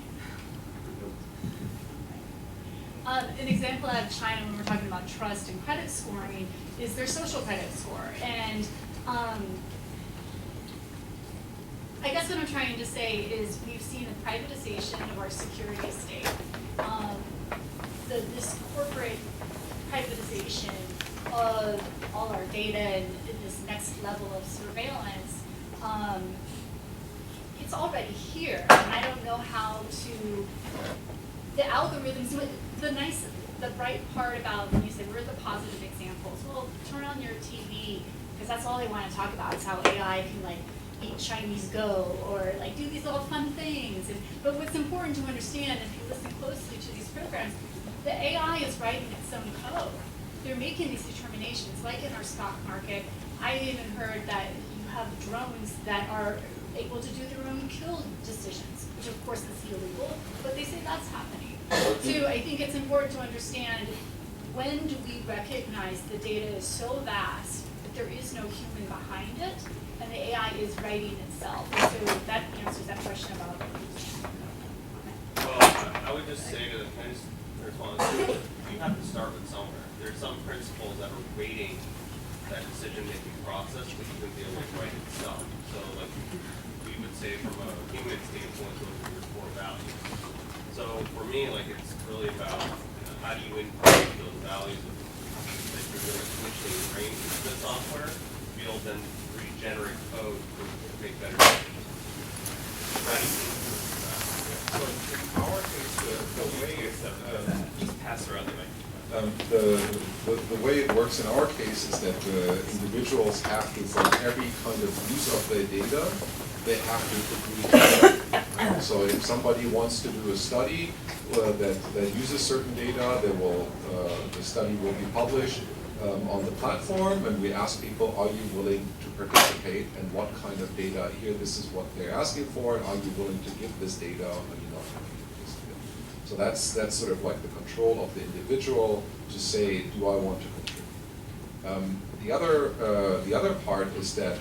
An example out of China when we're talking about trust and credit scoring is their social credit score. And I guess what I'm trying to say is we've seen a privatization of our security estate. This corporate privatization of all our data and this next level of surveillance, it's already here. And I don't know how to, the algorithms, the bright part about when you say we're the positive examples, well, turn on your TV, because that's all they want to talk about is how AI can like eat Chinese Go or like do these little fun things. But what's important to understand, if you listen closely to these programs, the AI is writing its own code. They're making these determinations, like in our stock market. I even heard that you have drones that are able to do their own kill decisions, which of course is illegal, but they say that's happening. So I think it's important to understand, when do we recognize the data is so vast that there is no human behind it, and the AI is writing itself. So that answers that question about. Well, I would just say to the response, you have to start with somewhere. There's some principles that are weighting that decision-making process that you can be able to write itself. So, like we would say from a human standpoint, those are your core values. So for me, like it's really about how do you incorporate those values that you're going to initially bring into the software to be able to then regenerate code to make better decisions. How do you improve that? So in our case, the way just pass around the mic. the way it works in our case is that individuals have to, for every kind of use of their data, they have to agree. So if somebody wants to do a study that uses certain data, the study will be published on the platform, and we ask people, are you willing to participate, and what kind of data? Here, this is what they're asking for, and are you willing to give this data, or are you not willing to give this data? So that's sort of like the control of the individual to say, do I want to contribute? The other part is that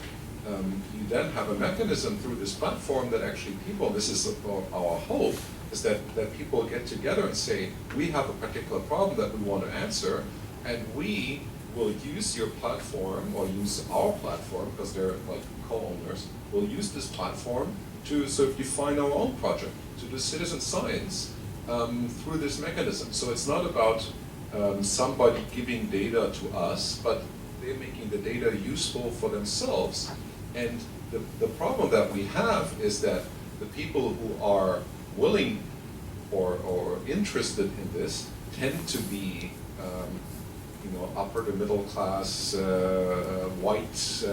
you then have a mechanism through this platform that actually people, this is our hope, is that people get together and say, we have a particular problem that we want to answer, and we will use your platform or use our platform, because they're like co-owners, will use this platform to sort of define our own project, to do citizen science through this mechanism. So it's not about somebody giving data to us, but they're making the data useful for themselves. And the problem that we have is that the people who are willing or interested in this tend to be upper to middle class, white,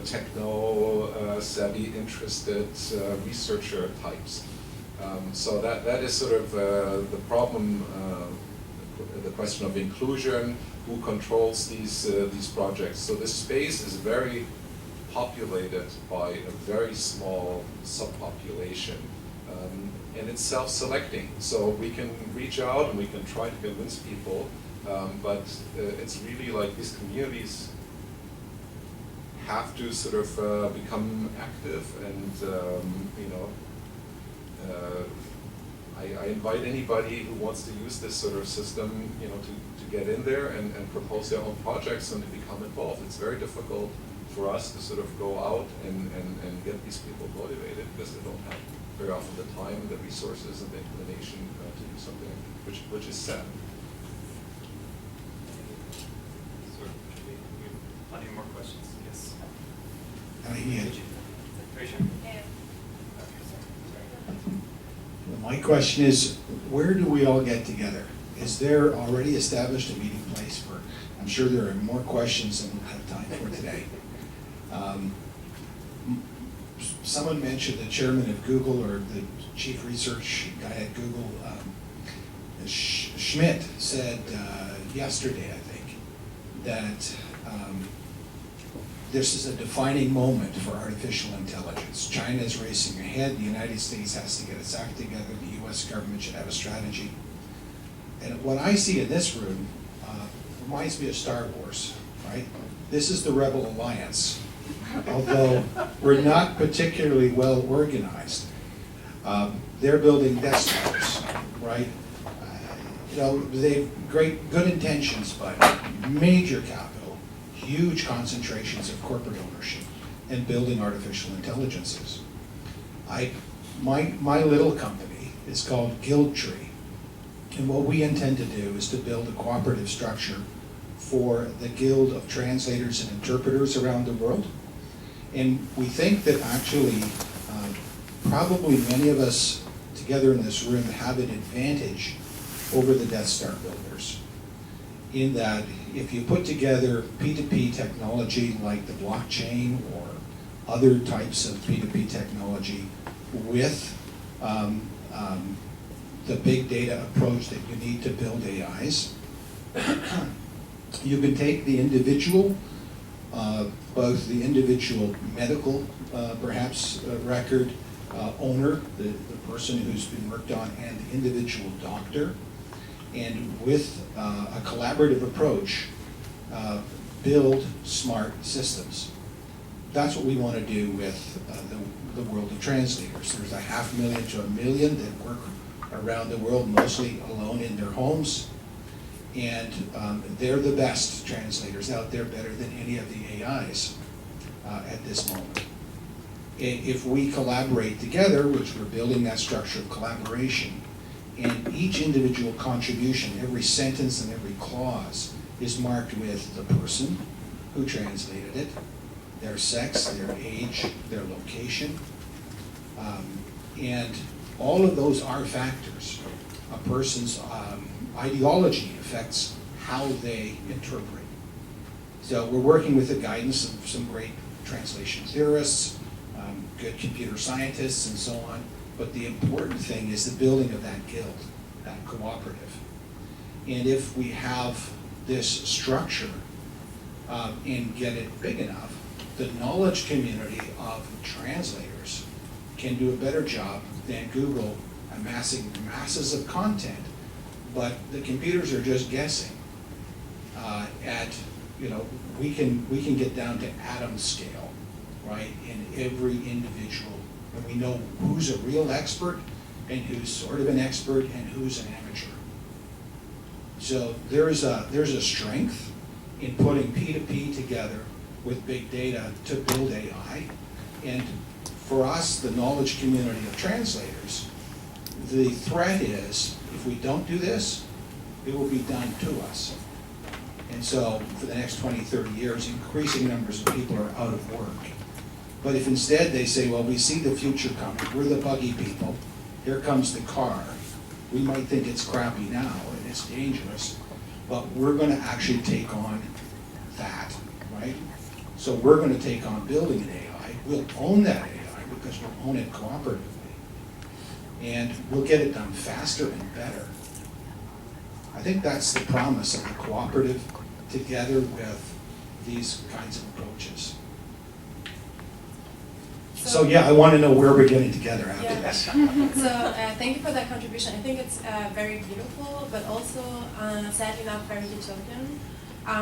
techno, savvy, interested researcher types. So that is sort of the problem, the question of inclusion, who controls these projects. So this space is very populated by a very small subpopulation, and it's self-selecting. So we can reach out and we can try to convince people, but it's really like these communities have to sort of become active, and I invite anybody who wants to use this sort of system, to get in there and propose their own projects and to become involved. It's very difficult for us to sort of go out and get these people motivated, because they don't have very often the time, the resources, and the inclination to do something, which is sad. Plenty more questions. Yes. My question is, where do we all get together? Is there already established a meeting place for? I'm sure there are more questions than we'll have time for today. Someone mentioned the chairman of Google, or the chief research guy at Google, Schmidt, said yesterday, I think, that this is a defining moment for artificial intelligence. China is racing ahead. The United States has to get its act together. The US government should have a strategy. And what I see in this room reminds me of Star Wars, right? This is the Rebel Alliance, although we're not particularly well organized. They're building Death Stars, right? They've good intentions, but major capital, huge concentrations of corporate ownership, and building artificial intelligences. My little company is called Guildtree, and what we intend to do is to build a cooperative structure for the Guild of Translators and Interpreters around the world. And we think that actually, probably many of us together in this room have an advantage over the Death Star builders, in that if you put together P2P technology like the blockchain or other types of P2P technology with the big data approach that you need to build AIs, you can take the individual, both the individual medical, perhaps, record owner, the person who's been worked on, and the individual doctor, and with a collaborative approach, build smart systems. That's what we want to do with the world of translators. There's 500,000 to 1 million that work around the world, mostly alone in their homes. And they're the best translators out there, better than any of the AIs at this moment. If we collaborate together, which we're building that structure of collaboration, and each individual contribution, every sentence and every clause is marked with the person who translated it, their sex, their age, their location, and all of those are factors. A person's ideology affects how they interpret. So we're working with the guidance of some great translation theorists, good computer scientists, and so on. But the important thing is the building of that guild, that cooperative. And if we have this structure and get it big enough, the knowledge community of translators can do a better job than Google amassing masses of content. But the computers are just guessing we can get down to atom scale, right, in every individual. And we know who's a real expert and who's sort of an expert and who's an amateur. So there's a strength in putting P2P together with big data to build AI. And for us, the knowledge community of translators, the threat is, if we don't do this, it will be done to us. And so for the next 20, 30 years, increasing numbers of people are out of work. But if instead they say, well, we see the future coming, we're the buggy people, here comes the car, we might think it's crappy now and it's dangerous, but we're going to actually take on that, right? So we're going to take on building an AI, we'll own that AI because we'll own it cooperatively, and we'll get it done faster and better. I think that's the promise of the cooperative together with these kinds of approaches. So yeah, I want to know where we're getting together after this. So thank you for that contribution. I think it's very beautiful, but also sadly not very utopian.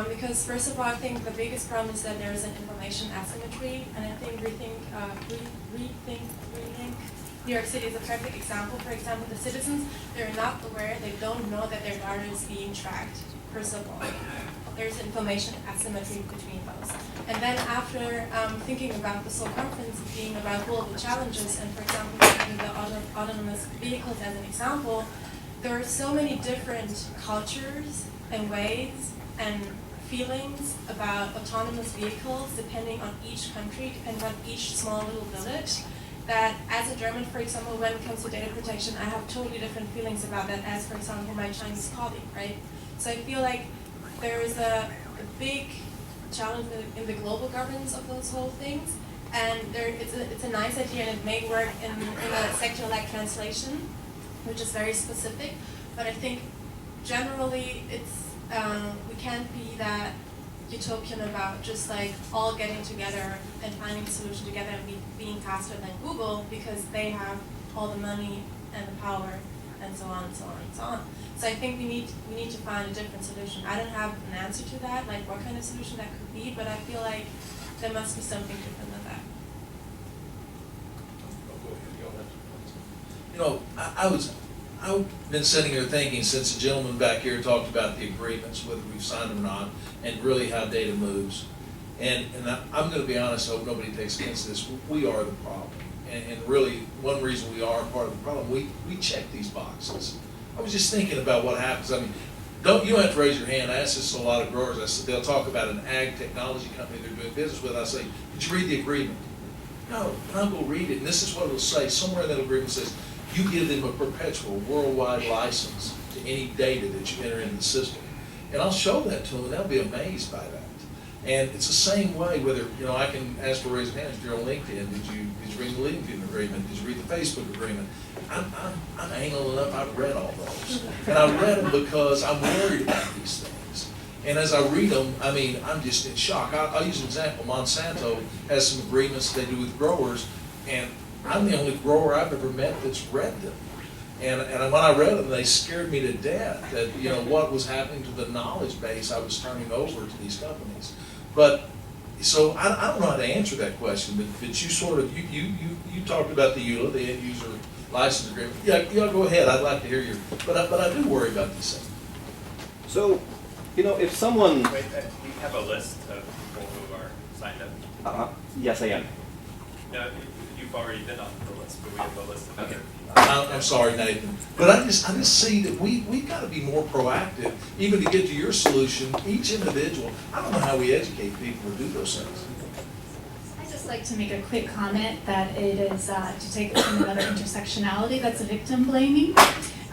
Because first of all, I think the biggest problem is that there is an information asymmetry, and I think rethink New York City is a perfect example. For example, the citizens, they're not aware, they don't know that their data is being tracked, first of all. There's information asymmetry between those. And then after thinking about the Seoul conference being about global challenges, and for example, taking the autonomous vehicles as an example, there are so many different cultures and ways and feelings about autonomous vehicles depending on each country, depending on each small little village, that as a German, for example, when it comes to data protection, I have totally different feelings about that as, for example, my Chinese colleague, right? So I feel like there is a big challenge in the global governance of those whole things, and it's a nice idea, and it may work in a sector like translation, which is very specific, but I think generally it's we can't be that utopian about just like all getting together and finding a solution together and being faster than Google because they have all the money and the power and so on and so on and so on. So I think we need to find a different solution. I don't have an answer to that, like what kind of solution that could be, but I feel like there must be something different than that. You know, I've been sitting here thinking since the gentleman back here talked about the agreements, whether we've signed them or not, and really how data moves. And I'm going to be honest, I hope nobody takes offense to this, we are the problem. And really, one reason we are part of the problem, we check these boxes. I was just thinking about what happens. I mean, you don't have to raise your hand. I ask this to a lot of growers. I said, they'll talk about an ag technology company they're doing business with. I say, did you read the agreement? No, and I'll go read it. And this is what it'll say. Somewhere in that agreement says, you give them a perpetual worldwide license to any data that you enter into the system. And I'll show that to them, and they'll be amazed by that. And it's the same way, whether, you know, I can ask for raise of hands if you're on LinkedIn. Did you read the LinkedIn agreement? Did you read the Facebook agreement? I'm anal enough, I've read all those. And I read them because I'm worried about these things. And as I read them, I mean, I'm just in shock. I'll use an example. Monsanto has some agreements they do with growers, and I'm the only grower I've ever met that's read them. And when I read them, they scared me to death that, you know, what was happening to the knowledge base I was turning over to these companies. But, so I don't know how to answer that question, but you sort of, you talked about the EULA, the end user license agreement. Yeah, go ahead, I'd like to hear your, but I do worry about these things. So, you know, if someone... Wait, we have a list of people who are signed up. Yes, I am. No, you've already been on the list, but we have a list of other people. I'm sorry, Nathan, but I just see that we've got to be more proactive, even to get to your solution, each individual. I don't know how we educate people to do those things. I'd just like to make a quick comment that it is, to take it from another intersectionality, that's a victim blaming,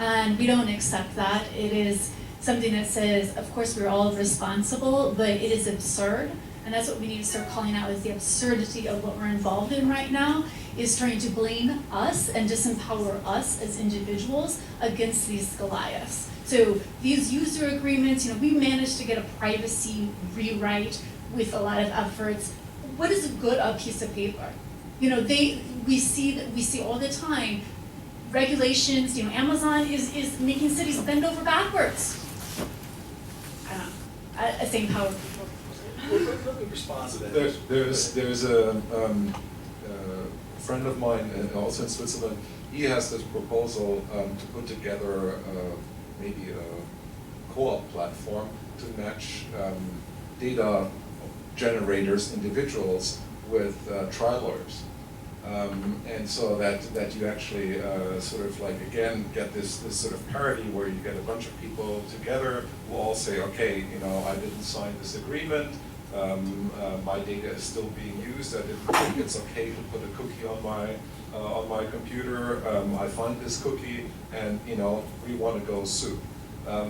and we don't accept that. It is something that says, of course, we're all responsible, but it is absurd. And that's what we need to start calling out, is the absurdity of what we're involved in right now, is trying to blame us and disempower us as individuals against these Goliaths. So these user agreements, you know, we managed to get a privacy rewrite with a lot of efforts. What is a good piece of paper? You know, we see all the time regulations. You know, Amazon is making cities bend over backwards. I don't know. I think power people. Let me respond to that. There's a friend of mine, also in Switzerland. He has this proposal to put together maybe a co-op platform to match data generators, individuals, with trial lawyers. And so that you actually sort of like, again, get this sort of parity where you get a bunch of people together who all say, okay, you know, I didn't sign this agreement, my data is still being used, I didn't think it's okay to put a cookie on my computer, I find this cookie, and, you know, we want to go sue.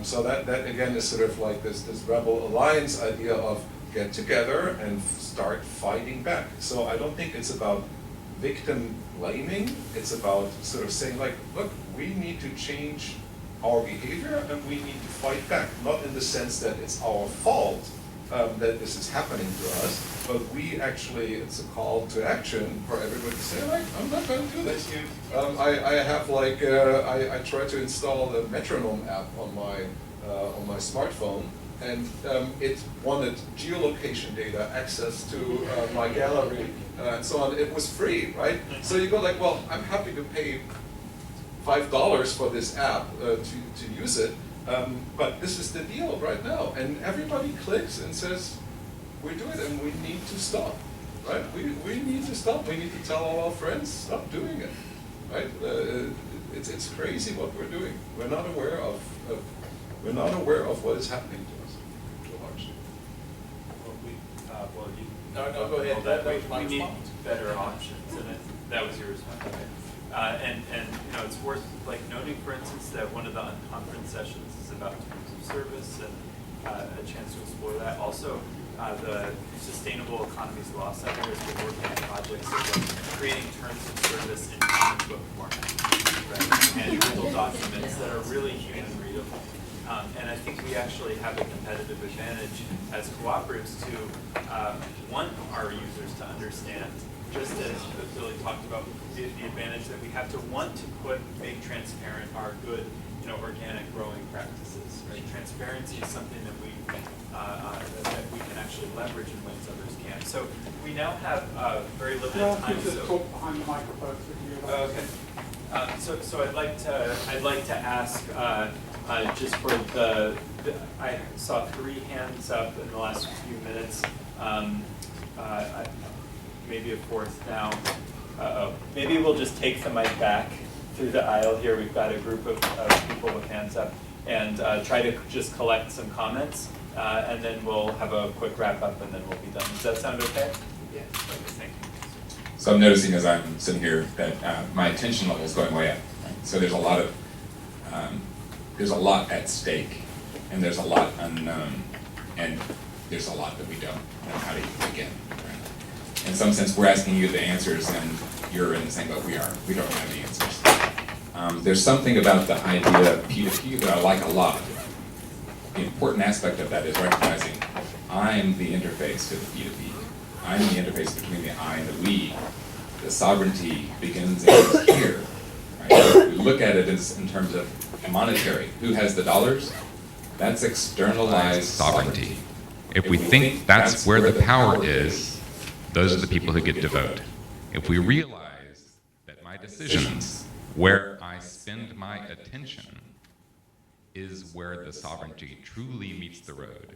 So that again is sort of like this rebel alliance idea of get together and start fighting back. So I don't think it's about victim blaming, it's about sort of saying like, look, we need to change our behavior and we need to fight back. Not in the sense that it's our fault that this is happening to us, but we actually, it's a call to action for everybody to say, like, I'm not going to do this. I have like, I try to install the Metronome app on my smartphone, and it wanted geolocation data, access to my gallery, and so on. It was free, right? So you go like, well, I'm happy to pay $5 for this app to use it, but this is the deal right now. And everybody clicks and says, we do it and we need to stop, right? We need to stop. We need to tell all our friends, stop doing it, right? It's crazy what we're doing. We're not aware of what is happening to us. No, go ahead. We need better options, and that was your response. And you know, it's worth like noting, for instance, that one of the unconference sessions is about terms of service and a chance to explore that. Also, the Sustainable Economies Law Center has been working on projects of like, creating terms of service in comic book format, right? And Google documents that are really human readable. And I think we actually have a competitive advantage as cooperatives to want our users to understand, just as Billy talked about, the advantage that we have to want to make transparent our good, organic growing practices. Right? Transparency is something that we can actually leverage in ways others can't. So we now have very limited time. Just talk behind the microphone. So I'd like to ask just for I saw 3 hands up in the last few minutes. Maybe a 4th now. Maybe we'll just take the mic back through the aisle here. We've got a group of people with hands up, and try to just collect some comments, and then we'll have a quick wrap up, and then we'll be done. Does that sound okay? Yeah. Okay, thank you. So I'm noticing as I'm sitting here that my attention level is going way up. Right? So there's a lot at stake, and there's a lot unknown, and there's a lot that we don't know how to begin. Right? In some sense, we're asking you the answers, and you're in the same boat we are. We don't have the answers. There's something about the idea of P2P that I like a lot. The important aspect of that is recognizing I'm the interface to the P2P. I'm the interface between the I and the we. The sovereignty begins and ends here. Right? We look at it in terms of monetary. Who has the dollars? That's externalized sovereignty. If we think that's where the power is, those are the people who get to vote. If we realize that my decisions, where I spend my attention, is where the sovereignty truly meets the road,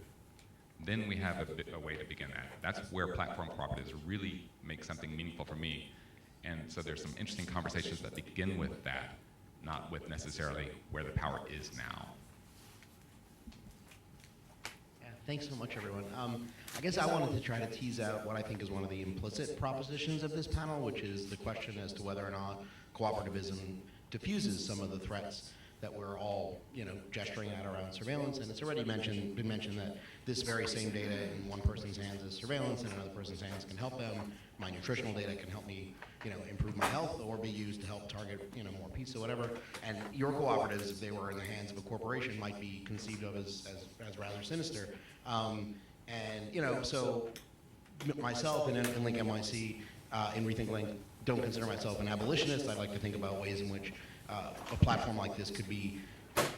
then we have a way to begin at. That's where platform cooperatives really make something meaningful for me. And so there's some interesting conversations that begin with that, not with necessarily where the power is now. Yeah, thanks so much, everyone. I guess I wanted to try to tease out what I think is one of the implicit propositions of this panel, which is the question as to whether or not cooperativism diffuses some of the threats that we're all, gesturing at around surveillance. And it's already been mentioned that this very same data in one person's hands is surveillance, and another person's hands can help them. My nutritional data can help me, improve my health, or be used to help target, more pizza, whatever. And your cooperatives, if they were in the hands of a corporation, might be conceived of as rather sinister. So myself in Link NYC, in Rethink Link, don't consider myself an abolitionist. I'd like to think about ways in which a platform like this could be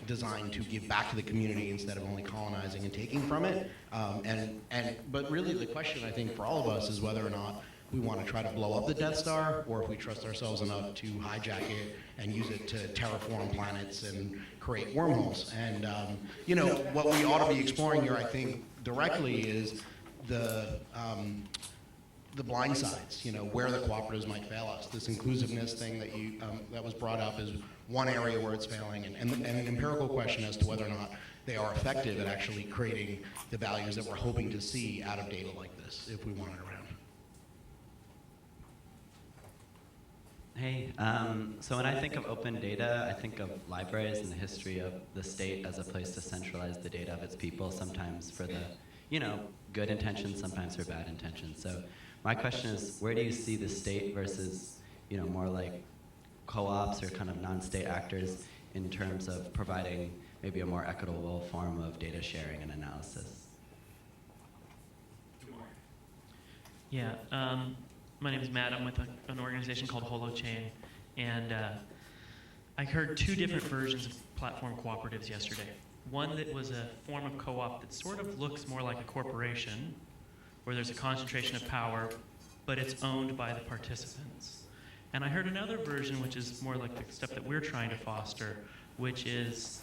designed to give back to the community instead of only colonizing and taking from it. But really the question, I think, for all of us is whether or not we want to try to blow up the Death Star, or if we trust ourselves enough to hijack it and use it to terraform planets and create wormholes. And what we ought to be exploring here, I think, directly is the blind sides, where the cooperatives might fail us. This inclusiveness thing that that was brought up is one area where it's failing, and an empirical question as to whether or not they are effective at actually creating the values that we're hoping to see out of data like this, if we want it around. Hey, so when I think of open data, I think of libraries and the history of the state as a place to centralize the data of its people, sometimes for the, good intentions, sometimes for bad intentions. So my question is, where do you see the state versus, more like co-ops or kind of non-state actors in terms of providing maybe a more equitable form of data sharing and analysis? Yeah, my name is Matt. I'm with an organization called HoloChain, and I heard 2 different versions of platform cooperatives yesterday. One that was a form of co-op that sort of looks more like a corporation, where there's a concentration of power, but it's owned by the participants. And I heard another version, which is more like the stuff that we're trying to foster, which is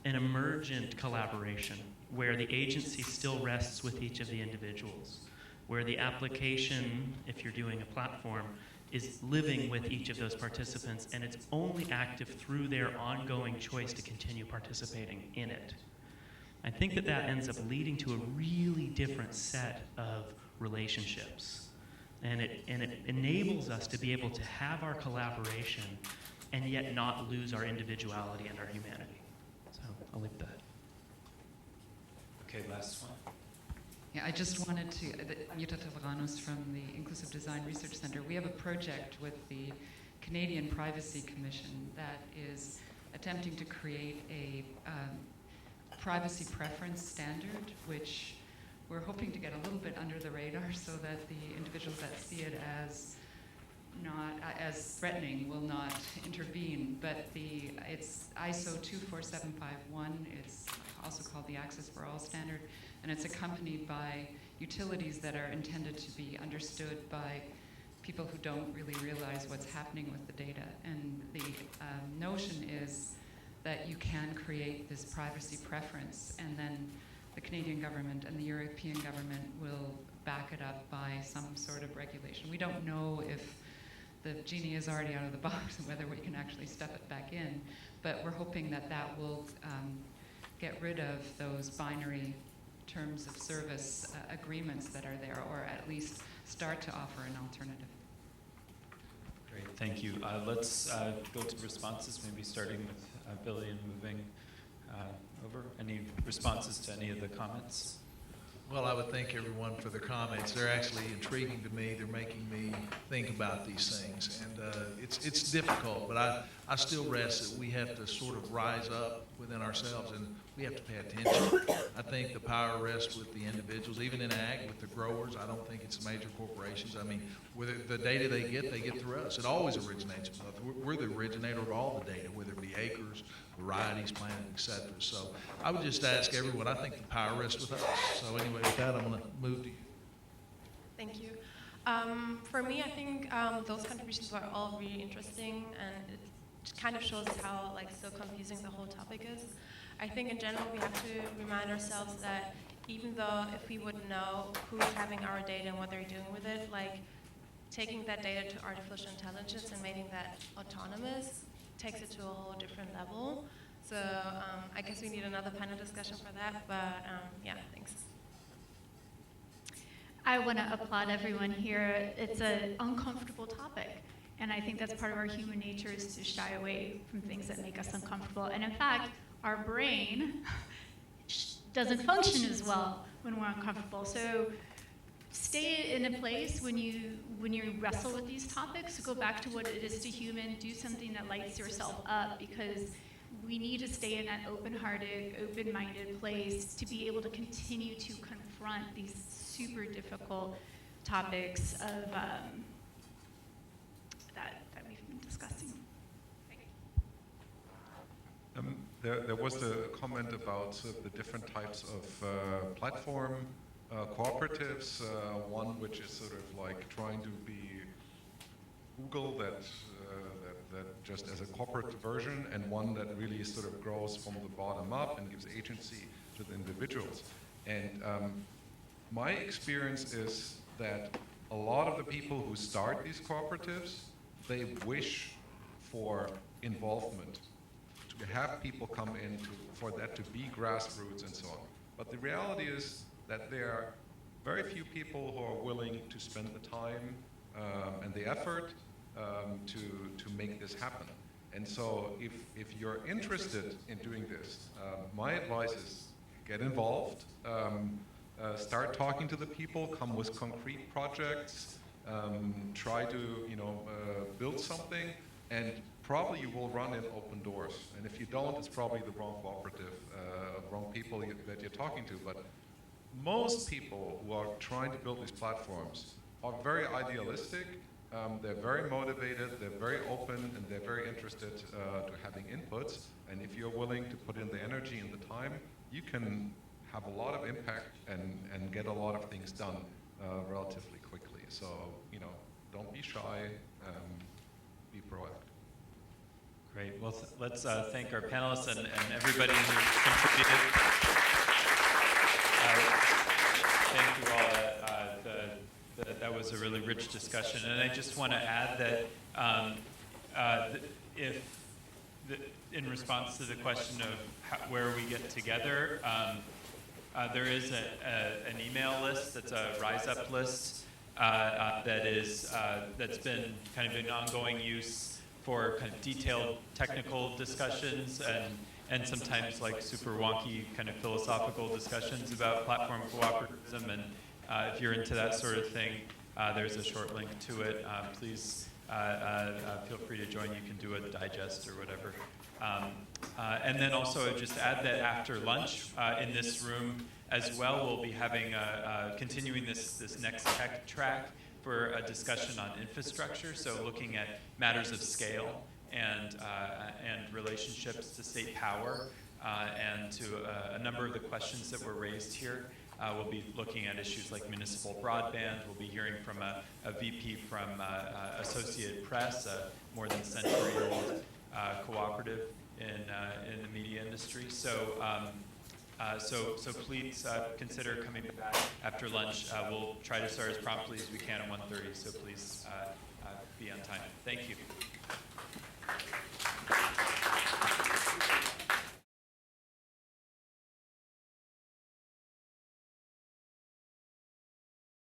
an emergent collaboration, where the agency still rests with each of the individuals, where the application, if you're doing a platform, is living with each of those participants, and it's only active through their ongoing choice to continue participating in it. I think that ends up leading to a really different set of relationships. And it enables us to be able to have our collaboration and yet not lose our individuality and our humanity. So I'll leave that. Okay, last one. Yeah, I just wanted to, Jutta Tavranos from the Inclusive Design Research Center. We have a project with the Canadian Privacy Commission that is attempting to create privacy preference standard, which we're hoping to get a little bit under the radar so that the individuals that see it as not as threatening will not intervene. But it's ISO 24751. It's also called the Access for All standard, and it's accompanied by utilities that are intended to be understood by people who don't really realize what's happening with the data. And the notion is that you can create this privacy preference, and then the Canadian government and the European government will back it up by some sort of regulation. We don't know if the genie is already out of the box and whether we can actually step it back in, but we're hoping that that will get rid of those binary terms of service agreements that are there, or at least start to offer an alternative. Great, thank you. Let's go to responses, maybe starting with Billy and moving over. Any responses to any of the comments? Well, I would thank everyone for their comments. They're actually intriguing to me. They're making me think about these things. And it's difficult, but I still rest that we have to sort of rise up within ourselves, and we have to pay attention. I think the power rests with the individuals, even in ag, with the growers. I don't think it's major corporations. I mean, with the data they get through us. It always originates with us. We're the originator of all the data, whether it be acres, varieties, planted, etc. So I would just ask everyone, I think the power rests with us. So anyway, with that, I'm going to move to you. Thank you. For me, I think those contributions were all really interesting, and it kind of shows how so confusing the whole topic is. I think in general we have to remind ourselves that even though if we would know who's having our data and what they're doing with it, taking that data to artificial intelligence and making that autonomous takes it to a whole different level. So I guess we need another panel discussion for that, but yeah, thanks. I want to applaud everyone here. It's an uncomfortable topic, and I think that's part of our human nature is to shy away from things that make us uncomfortable. And in fact, our brain doesn't function as well when we're uncomfortable. So stay in a place when you wrestle with these topics, go back to what it is to human, do something that lights yourself up, because we need to stay in that open-hearted, open-minded place to be able to continue to confront these super difficult topics of that we've been discussing. There was a comment about the different types of platform cooperatives. One which is sort of like trying to be Google that just as a corporate version, and one that really sort of grows from the bottom up and gives agency to the individuals. And my experience is that a lot of the people who start these cooperatives, they wish for involvement, to have people come in for that to be grassroots and so on. But the reality is that there are very few people who are willing to spend the time and the effort to make this happen. And so if you're interested in doing this, my advice is get involved, start talking to the people, come with concrete projects, try to build something, and probably you will run in open doors. And if you don't, it's probably the wrong cooperative, wrong people that you're talking to. But most people who are trying to build these platforms are very idealistic, they're very motivated, they're very open, and they're very interested to having inputs. And if you're willing to put in the energy and the time, you can have a lot of impact and get a lot of things done relatively quickly. So, don't be shy, be proactive. Great. Well, let's thank our panelists and everybody who contributed. Thank you all. That was a really rich discussion. And I just want to add that in response to the question of where we get together, there is an email list that's a Rise Up list that's been kind of in ongoing use for kind of detailed technical discussions and sometimes like super wonky kind of philosophical discussions about platform cooperativism. And if you're into that sort of thing, there's a short link to it. Please feel free to join. You can do a digest or whatever. And then also just add that after lunch in this room as well, we'll be having continuing this next tech track for a discussion on infrastructure. So looking at matters of scale and relationships to state power and to a number of the questions that were raised here. We'll be looking at issues like municipal broadband. We'll be hearing from a VP from Associated Press, a more than century-old cooperative in the media industry. So please consider coming back after lunch. We'll try to start as promptly as we can at 1:30. So please be on time. Thank you.